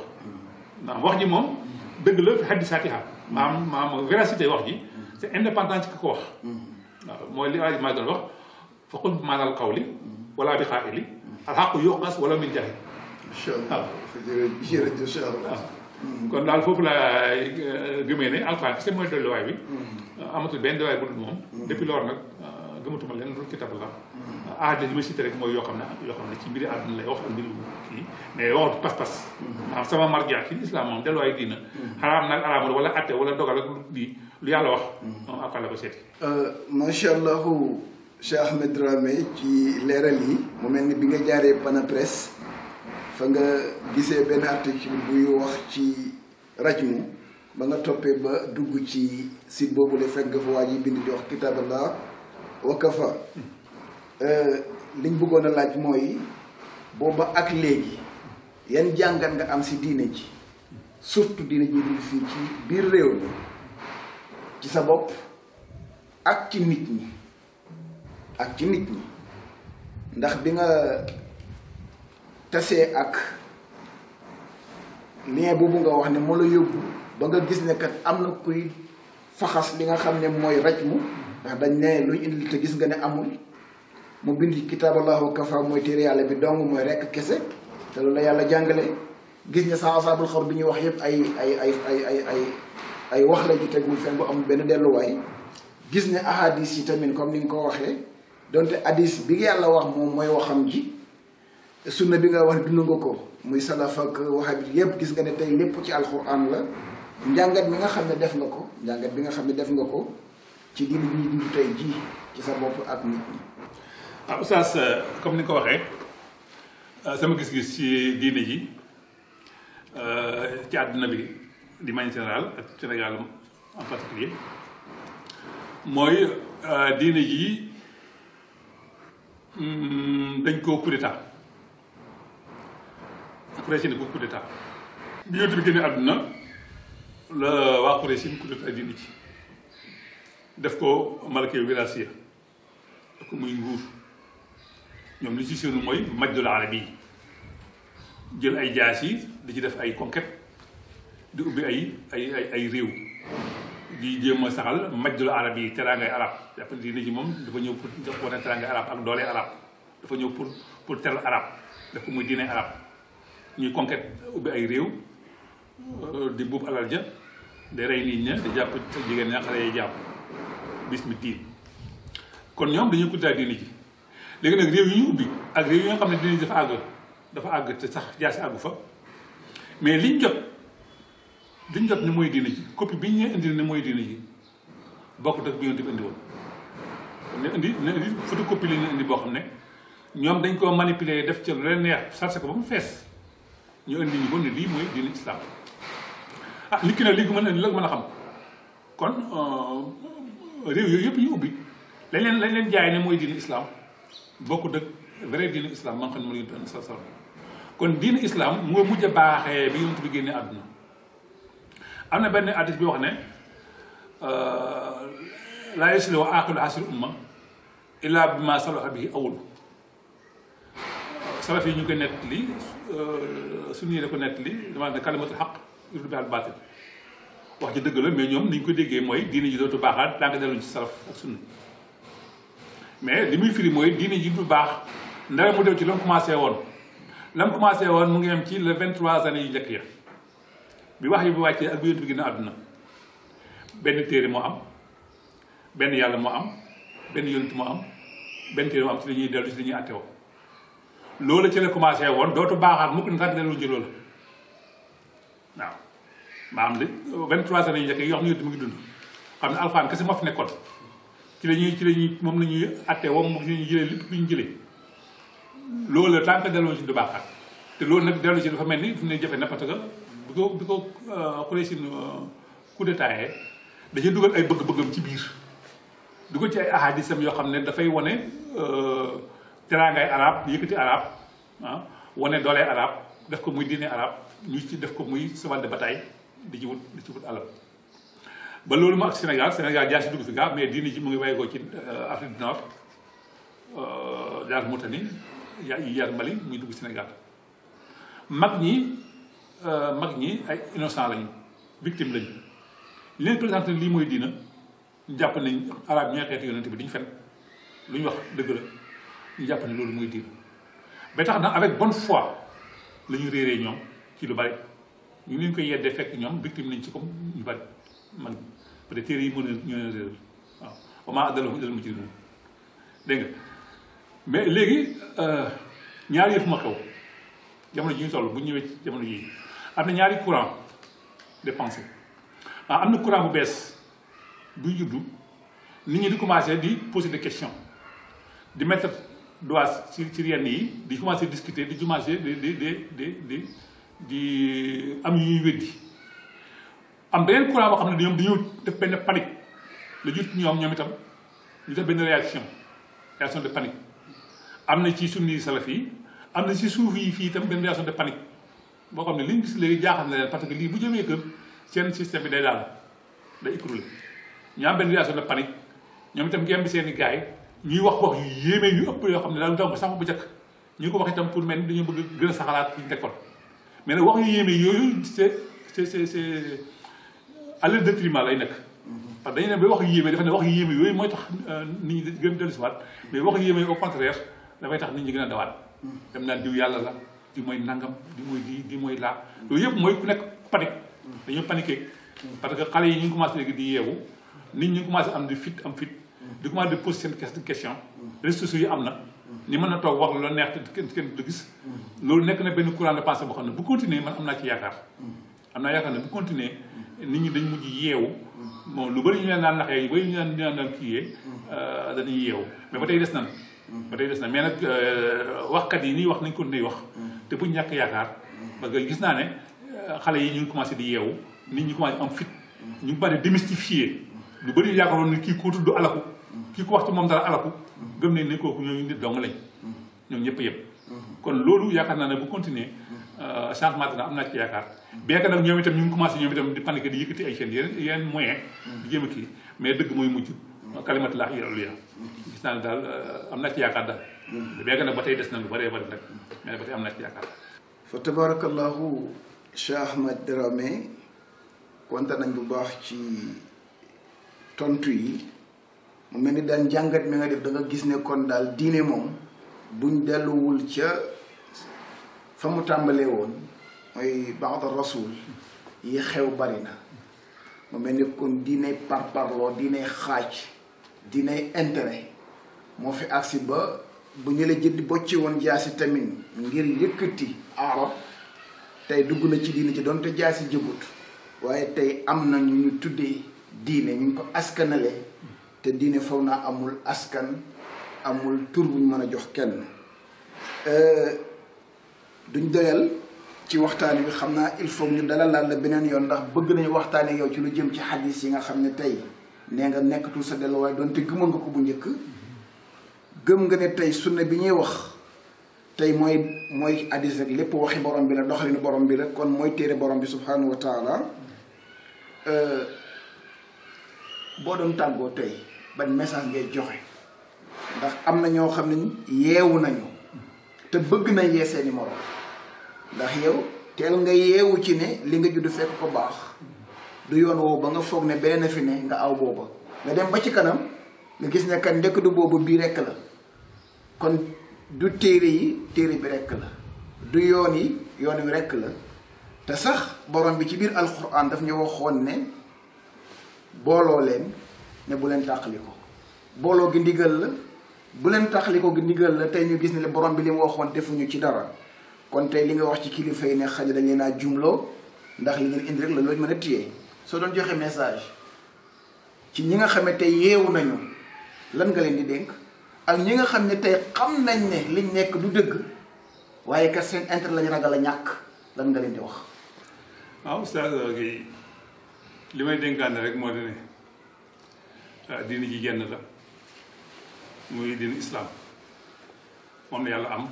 naam wax ji moom dëgg la fi hadisaatiha maam véracité wax ji c'est indépendant ci ki ko wax waaw mooy li maa doon wax fa qul bi maanal qawli wala bi qaa'ili al haqqu yuqas wala min jaahil waaw kon daal foofu laa gëmee ne alxuraan kese mooy delluwaay bi amatul benn delluwaay bu dul moom depuis loolu nag gëmatuma leen dul kitab la ahadis yi ma cité rek mooy yoo xam ne ci mbiri àdduna lay wax ak mbiru kii mais waxatu pas-pas maanaam sama marja ci islam moom delluwaay diina xaraam nag araamul wala atte wala dogal ak lii lu yàlla wax moom après la ko seeti macha allahu Cheikh Ahmed Dramé ci leeral yi mu mel ni bi nga jaaree Panapresse fa nga gisee benn article buy wax ci rajmu ba nga toppee ba dugg ci site boobu la fekk nga fa waa ji bind di wax kitaaballah wa kafa liñ bëggoon a laaj mooy booba ak léegi yan jàngat nga am si diine ji surtout diine ji di fii ci biir réew mi ci sa bopp ak ci nit ñi ndax bi nga tasee ak lien boobu nga wax ne moo la yóbbu ba nga gis ne kat am na kuy faxas li nga xam ne mooy rajmu ndax dañ ne luñ indi te gis nga ne amul mu bind kitaaballahu kafa mooy téere yàlla bi dong mooy rekk kese te loolu la yàlla jàngale gis ne sa asaabul xaw bi ñuy wax yëpp ay wax la ju tegul fen bu amul benn delluwaay gis ne ahadis yi tamit comme ni nga ko waxee donte hadis bi yàlla wax moom mooy waxam ji sunna bi nga wax dund nga ko muy salaf ak wahabi yëpp gis nga ne tey lépp ci alquran la njàngat bi nga xam ne def nga ko ci diine bi ñu dund tey ji ci sa bopp ak nit ñi. oustaz comme ni nga ko waxee sama gis-gis ci diine ji ci àdduna bi di manière générale ak Sénégal en particulier mooy diine ji dañ koo coup d'état Quraysh ni ko coup d'état bi yonent bi génne àdduna la waa Quraysh coup d'état diine ji def ko malakee wirasiya def ko muy nguur ñoom li ci seenu mooy majdul arabi yi jël ay jaas yi di ci def ay conquête di ubbi ay réew di jéem a saxal majdul arabi yi teraangay arab jàpp ne diine ji moom dafa ñëw pour wane teraangay arab ak doolee arab dafa ñëw pour teral arab def ko muy diine arab ñuy conquête ubbi ay réew di buub alal ja di rey nit ña di jàpp jigéen ña xale yi jàpp bis mi diin kon ñoom dañuy kuddaa diine ji léegi nag réew yi ñu ubbi ak réew yi nga xam ne diine ji dafa àgg te sax jaasi àggu fa mais liñ jot ni mooy diine ji copie bi ñu indi ne mooy diine ji bokkut ak bi yonent bi indi woon ne indi photocopie la ñu indi boo xam ne ñoom dañ koo manipuler def ci lu leen neex sarse ko ba mu fees ñu indi ñu ko ne lii mooy diine islam nit ki nag li ko mën a indi la mën a xam kon réew yooyu yëpp ñu ubbi lañ leen jaay ne mooy diine islam bokkut ak vrai diine islam man xam ne ma yonent sa sal kon diine islam mu nga mujj a baaxee bi yonent bi génne àdduna am na benn hadis bi wax ne laa yaslu wa aaxiru hasil umma illa bi ma salaha bihi awwal salaf yi ñu koy nettali sunni la ko nettali dama ne kalimatul xaq yuridu biha al baatil wax ji dëgg la mais ñoom ni ñu ko déggee mooy diine ji dootu baaxaat daa nga delluñ ci salaf ak sunni mais li muy firi mooy diine ji du baax ndara mu dem ci la mu commencé woon mu ngi am ci le 23 années yu njëkk ya bi wax yi bi wàccee ak bi yonent bi génn àdduna benn téere moo am benn yàlla moo am benn yonent moo am benn téere moo am ci li ñuy dellu ci li ñuy àtteewoo loolu ci la commencé woon dootu baaxaat mukk na sax delluñ ci loolu waaw maanaam li 23 années yu njëkk yi yoo xam ne yonent mu ngi dund xam ne alxuraan kese moo fi nekkoon ci la ñuy moom la ñuy àtteewoo moom la ñuy jëlee lépp lu ñu jëlee loolu la tant que delluñ ci du baaxaat te loolu nag dellu ci dafa mel ni fi mu ne jafe na parce que bi ko Quraysh coup d'état dañuy dugal ay bëgg-bëggam ci biir dugal ci ay ahadisam yoo xam ne dafay wane teraangay arab yëkkati arab wane doolee arab def ko muy diine arab ñu ci def ko muy cheval de bataille di ci wut alal ba loolu mu ak Sénégal jaar si dugg fi gaa mais diine ji mu ngi waye ko ci Afrique du Nord jaar Mauritanie jaar Mali muy dugg Sénégal mag ñi ay innocent lañu victime lañu li leen présenté lii mooy diina ñu jàpp ne arab ñooy xeetu yonent bi duñu fen lu ñu wax dëgg la ñu jàpp ne loolu mooy diina ba tax na avec bonne foi la ñu réeree ñoom ci lu bari ñu leen koy yeddee fekk ñoom victime lañ ci comme ñu bari man peut-être téere yi mën a ñoo leen réeral waaw wa maa adallahum illal mujrimuun dégg nga mais léegi ñaari yëf ma xew jamono ji ñu toll bu ñëwee ci jamono ji am na ñaari courant de pensée am na courant bu bees buy juddu nit ñi di commencé di poser des questions di mettre doigt ci yenn yi di commencé discuter di commencé di am yu ñuy weddi am beneen courant boo xam ne ñoom dañoo def benn panique la jut ñoom itam ñu def benn réaction de panique am na ci sunni salaf yi am na ci suuf yi fii itam benn réaction de panique boo xam ne li ñu gis léegi jaaxal na leen parce que lii bu jëmee kër seen système bi day daal day écroulé ñu am benn réaction de panique ñoom itam ngeen bi seen i gars yi ñuy wax yu yéeme yu ëpp yoo xam ne daal daw sax bu njëkk ñu ko wax itam pour mel ni dañoo bëgg gën a saxalaat ñu nekkoon mais nag wax yu yéeme yooyu c'est à leur détriment lay nekk parce que dañu ne ba wax yu yéeme dafa ne wax yu yéeme yooyu mooy tax nit ñi gën a dellusiwaat mais wax yu yéeme au contraire dafay tax nit ñi gën a dawaat dem naan diw yàlla la di mooy nangam di mooy di mooy laa loolu yëpp mooy ku nekk panique dañoo paniqué parce que xale yi ñu ngi commencé léegi di yeewu nit ñi commencé am di fit di commencé di poser seen question réseaux sociaux yi am na ni mën na toog wax la neex te kenn du gis loolu nekk na benn courant de pensée boo xam ne bu continuer man am naa ci yaakaar ne bu continuer nit ñi dañ mujj yeewu bon lu bëri ñu leen naan naxee yu bëri ñu leen naan kiiyee dañuy yeewu mais ba tey des na mais nag waxkat yi nii wax nañ ko nay wax te buñ ñàkk yaakaar parce que gis naa ne xale yi ñu ngi commencé di yeewu nit ñi commencé am fit ñu ngi bari démystifier lu bëri yaakaaroon ne kii ko tudd alaku kii ko wax ci moom dara alaku gëm nañ ne kooku ñooñu nit dong lañ ñoom ñëpp yëpp kon loolu yaakaar naa ne bu continuer changement dina am naa ci yaakaar bien que nag ñoom itam ñu ngi commencé ñoom itam di paniquer di yëkkati ay chaînes yeneen moyen di jéem a kii mais dëgg mooy mujj kalimat laa hiya al-ulya gis naa ne daal am naa ci yaakaar daal bien que nag ba tey des na lu bëree bëri nag mais ba tey am naa ci yaakaar fa tabarakallahu Cheikh Ahmed Dramé kontaan nañ bu baax ci tontu yi mu mel ni daal njàngat mi nga def da nga gis ne kon daal diine moom buñ delluwul ca fa mu tàmbalee woon mooy ba'da rasul yi xew bari na mu mel ni kon diine parparloo diine xaaj diine intérêt moo fi agsi ba bu ñu la jëndi bocci woon jaasi tamit ngir yëkkati arab tey dugg na ci diine ci doonte jaasi jëgut waaye tey am na ñu tuddee diine ñu ngi ko askanale te diine foog naa amul askan amul tur bu ñu mën a jox kenn duñ doyal ci waxtaan wi xam naa il faut ñu dalalaat la beneen yoon ndax bëgg nañu waxtaane yow ci lu jëm ci xadis yi nga xam ne tey nee nga nekkatul sa delluwaay doonte gëmoon nga ko bu njëkk gëm nga ne tey sunna bi ñuy wax tey mooy hadis rek lépp waxi borom bi la doxalinu borom bi rek kon mooy téere borom bi subhanahu wa taala boo doon tàggoo tey ban message ngay joxe ndax am na ñoo xam ne yeewu nañu te bëgg na yee seeni morom ndax yow teel nga yeewu ci ne li nga judd fekk ko baax du yoon woowu ba nga foog ne benn fi ne nga aw booba nga dem ba ci kanam nga gis ne kan ndekk du boobu bii rekk la kon du téere yi téere bi rekk la du yoon wi rekk la te sax borom bi ci biir alquran daf ñu waxoon ne booloo leen ne bu leen tàqaliko booloo gi ndigal la bu leen tàqaliko gi ndigal la tey ñu gis ne le borom bi li mu waxoon defuñu ci dara kon tey li nga wax ci kilifa yi ne xaj dañ leen a jumloo ndax li ngeen indi rek la looñu mën a téye soo doon joxe message ci ñi nga xam ne tey yeewu nañu lan nga leen di dénk ak ñi nga xam ne tey xam nañ ne liñ nekk du dëgg waaye kat seen intérêt lañu ragal a ñàkk lan nga leen di wax. waaw Oustaz Guèye li may dénkaane rek moo di ne diini ji jenn la muy diini islam moom la yàlla am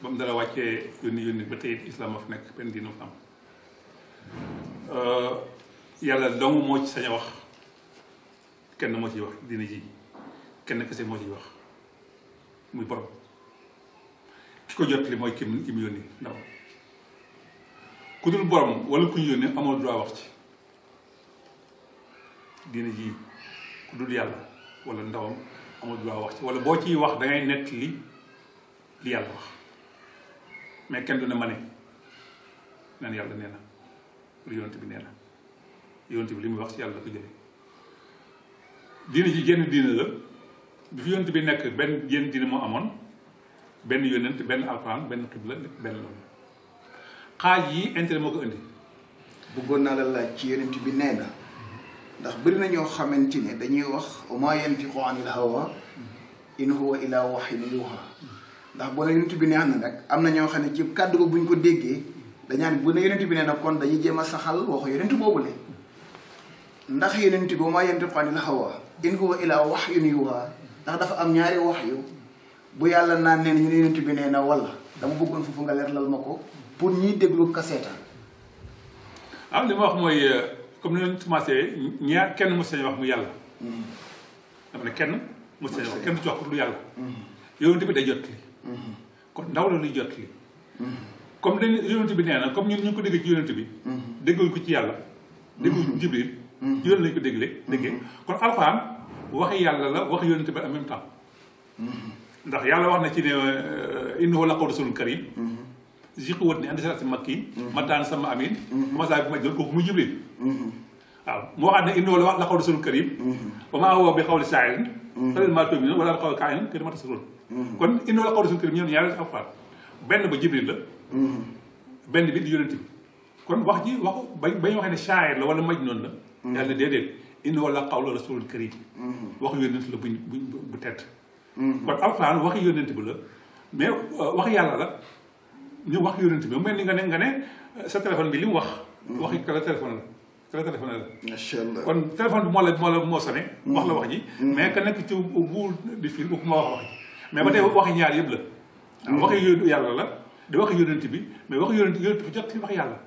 ba mu dara wàccee yónni ba tey islam a fi nekk benn diina fa am yàlla dong moo ci sañ a wax kenn moo ciy wax diini ji kenn kese moo ciy wax muy borom ki ko jot li mooy ki mu yónni ndaw ku dul borom wala ku ñu yónni amoo droit wax ci diine ji ku dul yàlla wala ndawam amoo droit wax ci wala boo ciy wax da ngay nett li yàlla wax mais kenn du ne ma ne naan yàlla nee na lu yonent bi nee na yonent bi li muy wax ci yàlla la ko jëlee diine ji jenn diine la bi fi yonent bi nekk benn yéen diine moo amoon benn yonent benn alxuraan benn xibla benn loolu xaaj yi intérêt moo ko indi. bëggoon naa la laaj ci yonent bi nee na ndax bëri na ñoo xamante ne dañuy wax wa maa yantiqu anil hawa in huwa illa wahyun yuuhaa ndax boo ne yonent bi neex na nag am na ñoo xam ne ci kàddu ko buñ ko déggee dañaan bu ne yonent bi nee na kon dañuy jéem a saxal waxu yonent boobu le ndax yonent bi wa maa yantiqu anil hawa in huwa illa wahyun yuuhaa ndax dafa am ñaari wahyu bu yàlla naan nee na ñu ne yonent bi nee na wala dama bëggoon foofu nga leerlal ma ko pour ñiy déglu kaseeta. li ma wax mooy comme ni ñu commencé kenn mos nañu wax mu yàlla. dama ne kenn mos nañu wax kenn du ci wax pour lu yàlla. yonent bi day jot li kon ndaw la luy jot li comme dañ yonent bi nee na comme ñun ñu ko déggee ci yonent bi. dégguñ ko ci yàlla. dégguñ ko ci Jibril. ci yoon lañu ko déggee kon alxuraan waxi yàlla la waxi yonent bi en même temps. ndax yàlla wax na ci ne innahu laqawlu rasulun karim. jiqwat ni andi salati makki mataan sama amin commencé bi ma jël kooku muy Jibril. waaw mu waxaat ne innahu laqawlu rasulun karim. wa maa huwa bi qawli shaa'irin maa tu'minuun wala bi qawli kaahinin kamaa tas'aluun. kon innahu laqawlu rasulun karim ñoom ñaari alxuraan benn ba Jibril la. benn bi di yonent bi kon wax ji wax ba ñu waxee ne shaa'ir la wala majnuun la. yàlla ne déedéet innahu laqawlu rasulun karim. waxu yonent la bu tedd. kon alxuraan waxi yonent bi la mais waxi yàlla la. ñu wax yonent bi mu mel ni nga ne sa téléphone bi li mu wax. waxi kala téléphone la macha allah kon téléphone bi moo sonné. wax la wax ji. mais ka nekk ci bu di fil bu ma wax ji. mais ba tey waxi ñaar yëpp la. waxi yàlla la di waxi yonent bi mais waxi yonent bi jot ci wax yàlla.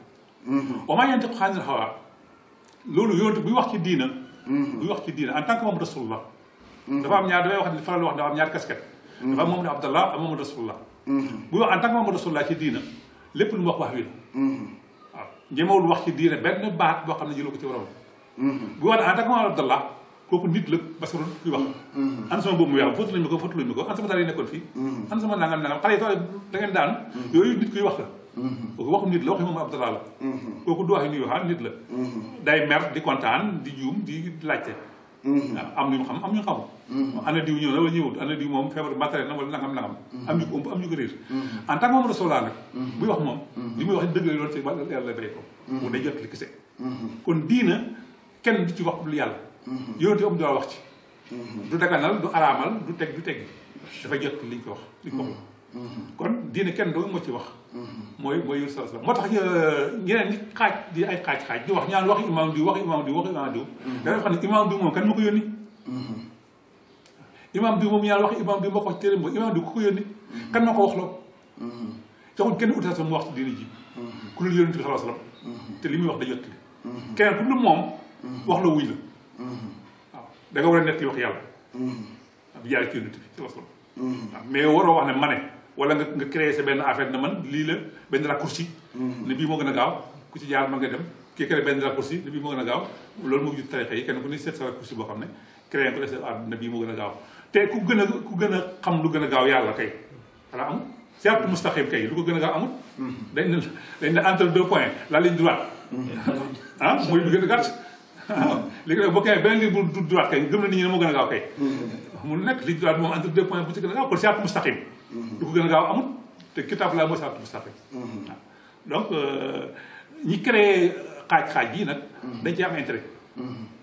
wa maa yantiqu anil hawaa loolu yonent buy wax ci diina. buy wax ci diina en tant que moom rasulullah. dafa am ñaar damay wax di faral di wax dafa am ñaar casquette. dafa am moom Abdallah ak moom rasulullah. buy wax en tant que moom rasulullah ci diina lépp lu mu wax wi la. waaw ñemewul wax ci diina benn baat boo xam ne jëloo ko ci waroon. buy wax en tant que moom Abdallah kooku nit la parce que kuy wax. an sama boobu muy wax fóotu lañu ko an sama daal yi nekkoon fii. an sama nangam xale yi da ngeen daan. yooyu nit kuy wax la. kooku waxu nit la waxi moom Abdallah la. kooku du wax ni waxaan nit la. day mer di kontaan di juum di laajte. am ñu xam am ñu xamul. ana diw ñëw na wala ñëwut ana diw moom feebar matériel na wala nangam. am ñu ko ëmb am ñu ko réer. en tant que moom rasulullah nag. buy wax moom. li muy wax dëgg la loolu ci wàllu yàlla bay ko. mu day jot li kese. kon diina kenn du ci wax lu yàlla. yonent am doo wax ci. du daganal du araamal du teggi dafay jot liñ ko wax liñ ko wax. kon diina kenn doo moo ci wax. mooy yor sa moo tax ñeneen ñi xaaj di ay xaaj di wax ñaan waxi imaam diw waxi imaam diw. dafay xam ne imaam diw moom kan ma ko yónni. imaam diw moom ñaan waxi imaam diw moo ko wax téere moom imaam diw ku ko yónni. kan ma ko wax loo. joxul kenn autorisation mu wax ci diina ji. ku dul yónni sallallahu alayhi wasallam te li muy wax da jot li. kenn ku dul moom. wax la wuy la. waaw da nga war a nekk li wax yàlla. bi jaaree ci yónni bi sallallahu alayhi wasallam. waaw mais waroo wax ne ma ne. wala nga créé sa benn affaire na man lii la benn raccourci. ne bii moo gën a gaaw ku ci jaar ma nga dem kii créé benn raccourci ne bii moo gën a gaaw loolu moo jut tarixa yi kenn ku ne seet sa raccourci boo xam ne créé ko def sa àdduna bii moo gën a gaaw te ku gën a xam lu gën a gaaw yàlla kay xanaa amul siraatu mustaqim kay lu ko gën a gaaw amul. dañ ne entre deux points la ligne droite. mooy lu gën a gàtt. léegi nag boo koy benn ligne bu droite kay gëm na nit ñi ne moo gën a gaaw kay. mun nekk ligne droite moom entre deux points bu ci gën a gaaw kon siraatu mustaqim lu ko gën a gaaw amul te kitaab laa mooy siraatu mustaqim. donc ñi créé xaaj yi nag. dañ ci am intérêt.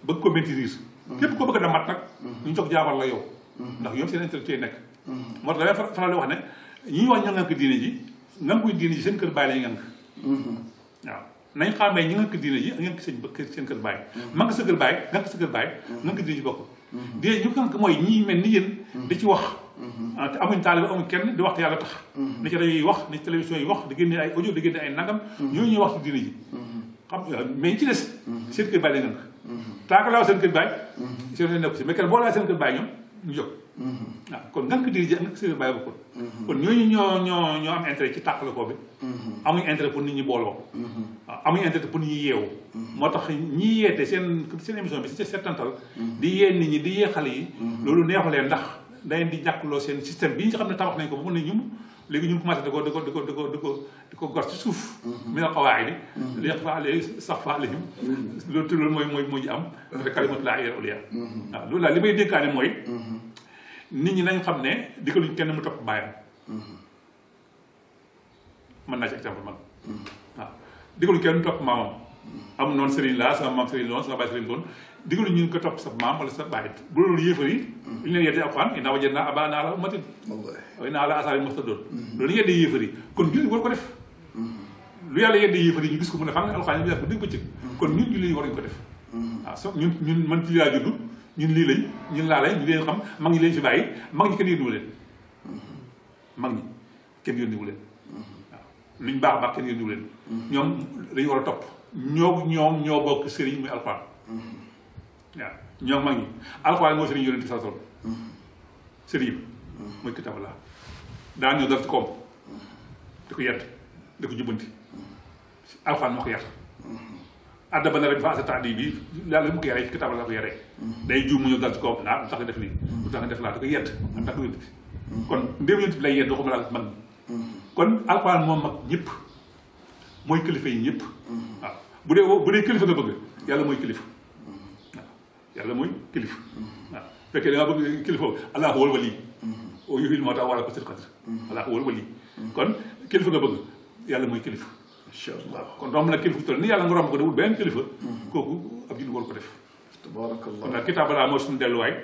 bëgg ko maîtriser. képp ko bëgg a mat nag. ñu jox jaabal la yow. ndax yow seen intérêt cee nekk. moo tax damay faral di wax ne ñi wax ña ngànk diine ji ngànkuy diine ji seen kër bàyyi lañu ngànk. waaw nañ xàmmee ñi ngànk diine ji ak ngànk seen kër bàyyi. man nga sa kër bàyyi ngànk sa kër bàyyi. ngànk diine ji bokk. diine ñu ngànk mooy ñi mel ni yéen. di ci wax. te amuñ taalibe amuñ kenn di wax te yàlla tax. ni ci rajo yi wax ni ci télévision yi wax di génne ay audio di génne ay nangam. ñooñu ñuy wax ci diine ji. xam mais ñi ci des. seen kër bàyyi la ngànk. tant que laaw seen kër bàyyi. seen nekku si mais kenn boo laa seen kër bàyyi ñoom ñu jóg. waaw kon ngànk diine ji ak ngànk seen kër bàyyi bokkul. kon ñooñu ñoo am intérêt ci tàqale ko bi. amuñ intérêt pour nit ñi booloo. waaw amuñ intérêt pour nit ñi yeewu. moo tax ñi yeete seen émission bi si settantal. di yee nit ñi di yee xale yi. loolu neexu leen ndax dañ di ñàkkloo seen système bi nga xam ne tabax nañ ko ba mu ne ñum léegi ñu commencé di ko gor ci suuf. mi na xawaay di. li fa léegi sax fa alayhim. loolu mooy ji am. te kalimatu laa ilaaha illa. waaw loolu daal li may dénkaane mooy. nit ñi nañ xam ne digaluñ kenn mu topp baayam mën naa ci exemple man waaw digaluñ kenn mu topp maamam am noonu sëriñ laa sama maam sëriñ loon sama baay sëriñ loon digaluñ ñu ko topp sa maam wala sa baay bu loolu yéefar yi ñu leen yeddee alxuraan inna wajadnaa aabaa'anaa alaa ummatin wa innaa alaa aasaarihim muqtadoon loolu ñu yeddee yéefar yi kon jullit war ko def lu yàlla yeddee yéefar yi ñu gis ko mu ne fang alxuraan ñu def ko dégg bëccëg kon ñun jullit yi war nañu ko def waaw so ñun man ci laa judd ñun lii lañ ñun laa lañ ñu leen xam mag ñi leen fi bàyyi mag ñi kenn yónniwu leen mag ñi kenn yónniwu leen waaw luñ baax kenn yónniwu leen ñoom dañu war a topp ñoom ñoo bokk sëriñ muy alxuraan waaw ñoom mag ñi alxuraan mooy sëriñ yónent sa sol sëriñ mooy kitaab la daan ñëw dal ci koom di ko yedd di ko jubbanti alxuraan moo ko yar adda ba na rek fa asa taadi bi yàlla mu ko yaree ci kitaab la ko yaree day juum mu ñëw dal ci koom lu tax nga def lii lu tax nga def laa di ko yedd am tax yónent bi kon ndéem yónent bi lay yedd waxuma la mag ñi kon alxuraan moom mag ñëpp mooy kilifa yi ñëpp waaw bu dee kilifa nga bëgg yàlla mooy kilifa waaw yàlla mooy kilifa waaw fekkee da nga bëgg kilifa allahu wal wali o yuhil moo tax wala ko sët xadr allahu wal wali kon kilifa nga bëgg yàlla mooy kilifa incha allah kon romb nag kilifa toll ni yàlla nga romb ko dewul benn kilifa kooku ab jullit war ko def tabarakallah kon nag kitaab balaa mooy suñu delluwaay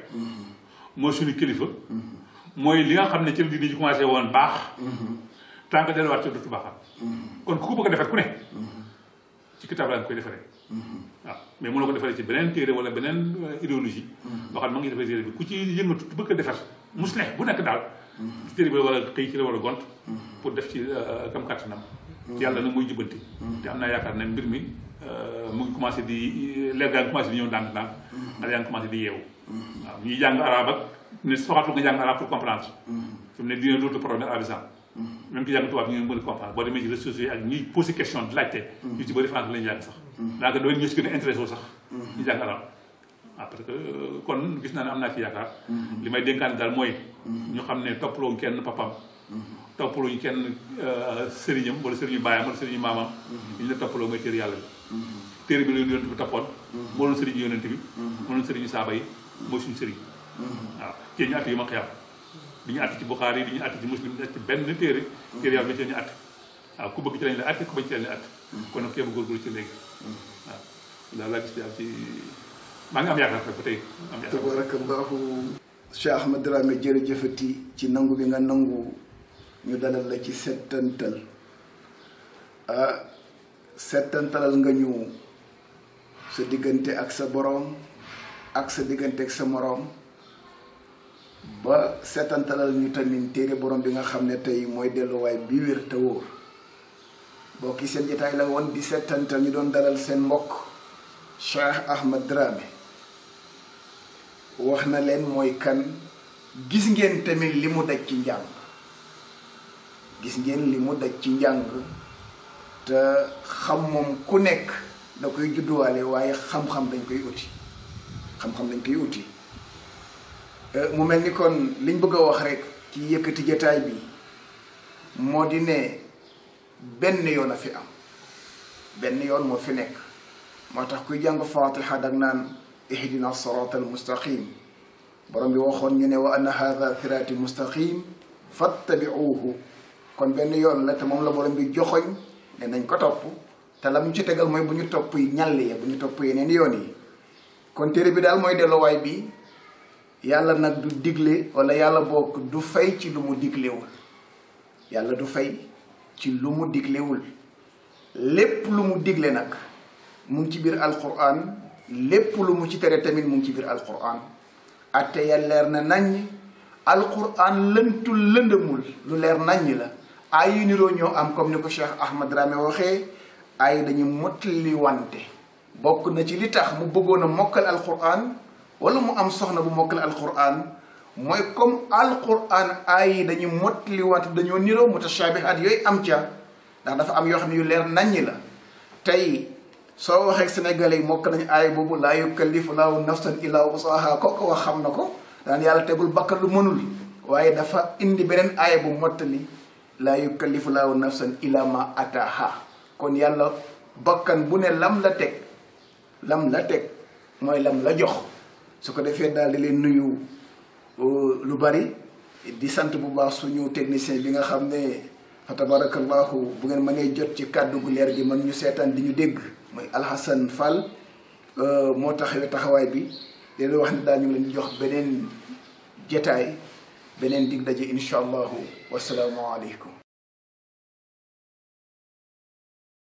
mooy suñu kilifa mooy li nga xam ne ci di ñu commencé woon baax tant que delluwaat ci dootu baaxaat kon ku ko bëgg a defar ku ne ci kitaab laa nga koy defaree waaw mais mënoo ko defaree ci beneen téere wala beneen idéologie boo xam ne ma ngi defee téere bi ku ci yëngatu bëgg a defar musleh bu nekk daal ci téere bi wala xëy ci la war a gont pour def ci kam kàttanam yàlla nag muy jubbanti te am naa yaakaar ne mbir mi mu ngi commencé di leer gaa ngi commencé di ñëw ndànk-ndànk ndax yaa ngi commencé di yeewu waaw ñuy jàng arabe ak ne soxatul nga jàng arabe pour comprendre fi mu ne dina dootu problème abisant même ki jàng tubaab ñu mën a comprendre boo demee ci réseaux sociaux ak ñuy posé question di laajte ñu ci bëri français lañu jàng sax daanaka doon ñu si gën a intéressé sax ñu jàng arabe waaw parce que kon gis naa ne am naa ci yaakaar li may dénkaane daal mooy ñu xam ne toppaloo kenn papam toppaloo kenn sëriñam wala sëriñu baayam wala sëriñu maamam li ñu la toppaloo mooy téere yàlla bi téere bi la yonent bi toppoon moo doon sëriñu yonent bi moo doon sëriñu saaba yi mooy suñu sëriñ waaw kii ñu att yi ma xiyam di ñu att ci Buxaari yi di ñu att ci Muslim di ci benn téere yàlla bi ci ñu att waaw ku bëgg ci lañ la att ku bëgg ci lañ la att kon nag kee bu góorgóorlu ci léegi waaw daal laa gis daal ci maa ngi am yaakaar ba tey am yaakaar tabarakallahu Cheikh Ahmed Dramé jërëjëfati ci nangu bi nga nangu ñu dalal la ci settantal settantalal nga ñu sa diggante ak sa boroom ak sa diggante ak sa moroom ba settantalal ñu tamit téere boroom bi nga xam ne tey mooy delluwaay bi wér te wóor bokki seen jotaay la woon di settantal ñu doon dalal seen mbokk Cheikh Ahmed Dramé wax na leen mooy kan gis ngeen tamit li mu daj ci njàng gis ngeen li mu daj ci njàng te xam moom ku nekk da koy judduwaale waaye xam-xam dañ koy uti xam-xam dañ koy uti mu mel ni kon liñ bëgg a wax rek ci yëkkati jataay bi moo di ne benn yoon a fi am benn yoon moo fi nekk moo tax kuy jàng Faatiha dag naan ihdina sirata al mustaqim borom bi waxoon ñu ne wa anna hadha sirati mustaqim fattabi'uhu kon benn yoon la te moom la borom bi joxoñ ne nañ ko topp te la mu ci tegal mooy bu ñu topp yi ñàll ya bu ñu topp yeneen yoon yi kon téere bi daal mooy delluwaay bi yàlla nag du digle wala yàlla bokk du fay ci lu mu diglewul yàlla du fay ci lu mu diglewul lépp lu mu digle nag mu ngi ci biir alquran lépp lu mu ci tere tamit mu ngi ci biir alquran atte ya leer na naññ alquran lëntul lëndëmul lu leer naññ la ay yu niroo ñoo am comme ni ko Cheikh Ahmed Dramé waxee ay dañu mottali wante bokk na ci li tax mu bëggoon a mokkal alquran wala mu am soxna bu mokkal alquran mooy comme alquran ay yi dañu mottali wante dañoo niroo mutashabihat yooyu am ca ndax dafa am yoo xam ne yu leer naññ la tey soo waxee sénégalais yi mokk nañu aay boobu laa yukallifu laahu nafsan illaa wusaha kooku wax xam na ko daan yàlla tegul bakkan lu mënul waaye dafa indi beneen aaya bu mottali laa yukallifu laahu nafsan illaa ma ataaha kon yàlla bakkan bu ne lam la teg mooy lam la jox su ko defee daal di leen nuyu lu bari di sant bu baax suñu technicien bi nga xam ne fa tabarakallahu bu ngeen mënee jot ci kàddu gu leer gi mën ñu seetaan di ñu dégg mooy Alhasan Fall moo taxawee taxawaay bi leen wax ne daal ñu leen di jox beneen jetaay beneen dig daje incha allahu wasalaamu aleykum